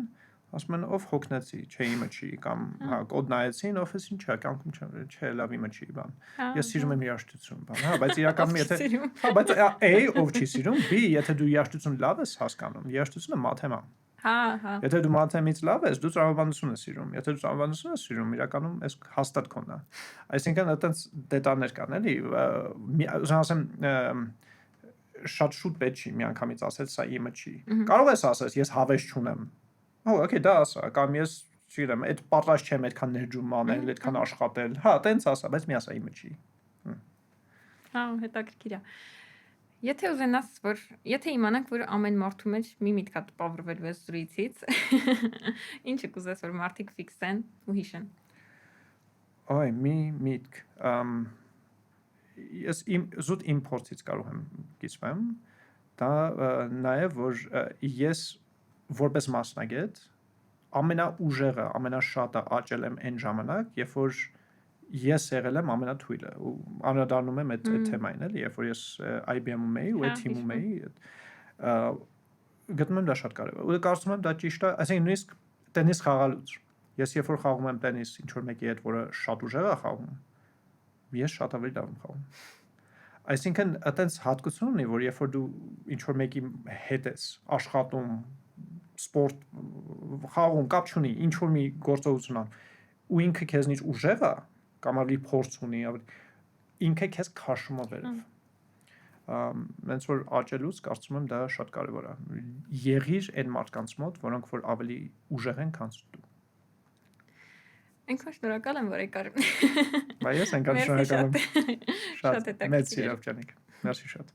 ասում են ով հոգնեցի, չէ իմը չի, կամ հա կոդ նայեցին, ով էս ինչա, կյանքում չէ, լավ իմը չի, բան։ Ես սիրում եմ երաժշտություն, բան, հա, բայց իրականում եթե հա, բայց A ով չի սիրում, B եթե դու երաժշտություն լավ ես հասկանում, երաժշտությունը մաթեմա։ Հա, հա։ Եթե դու մաթեմից լավ ես, դու տրամաբանություն ես սիրում, եթե դու տրամաբանություն ես սիրում, իրականում այս հաստատ քոնն է։ Այսինքն այտենց դետալներ կան, էլի, ուզում ասեմ շատ շուտ պետք չի միանգամից ասել սա իմը չի։ Կարող ես ասես ես հավես չունեմ։ Հա, օքեյ, դա ասա, կամ ես չգիտեմ, այդ պատրաստ չեմ այդքան ներդրում անել, այդքան աշխատել։ Հա, տենց ասա, բայց մի ասա իմը չի։ Հա, հետաքրքիր է։ Եթե ուզենաս, որ եթե իմանանք, որ ամեն մարդու մեջ մի միտք է տպավորվելու այս զրույցից, ինչը կուզես, որ մարդիկ ֆիքսեն ու հիշեն։ Այ, մի միտք։ Ես զուտ իմ փորձից կարող եմ կիսվեմ, դա նաև որ ես որպես մասնագետ ամենաուժեղը, ամենաշատը աճել եմ այն ժամանակ, երբ որ ես եղել եմ ամենաթույլը ու անդրադառնում եմ այդ թեմային, էլի, երբ որ ես IBM-ում էի ու այդ թիմում էի, գտնում եմ դա շատ կարևոր։ Ու կարծում եմ դա ճիշտ է, այսինքն նույնիսկ տենիս խաղալուց։ Ես երբ որ խաղում եմ տենիս ինչ որ մեկի հետ, որը շատ ուժեղ է խաղում, ես շատ ավելի լավ եմ խաղում։ Այսինքն այտենց հատկություն ունի, որ երբ որ դու ինչ որ մեկի հետ ես աշխատում, սպորտ խաղում, կապ չունի, ինչ որ մի գործողություն անում, ու ինքը քեզնից ուժեղ է, կամ ավելի փորձ ունի, ինքը քեզ քաշում է վերև։ Հենց որ աճելուց կարծում եմ դա շատ կարևոր է։ Եղիր այն մարդկանց մոտ, որոնք որ ավելի ուժեղ են, քան դու։ Այնքան շնորհակալ եմ, որ եկար։ Բայց ես այնքան շնորհակալ եմ։ Շատ հետաքրքիր։ Մեծ սիրով ջանիկ։ Մերսի շատ։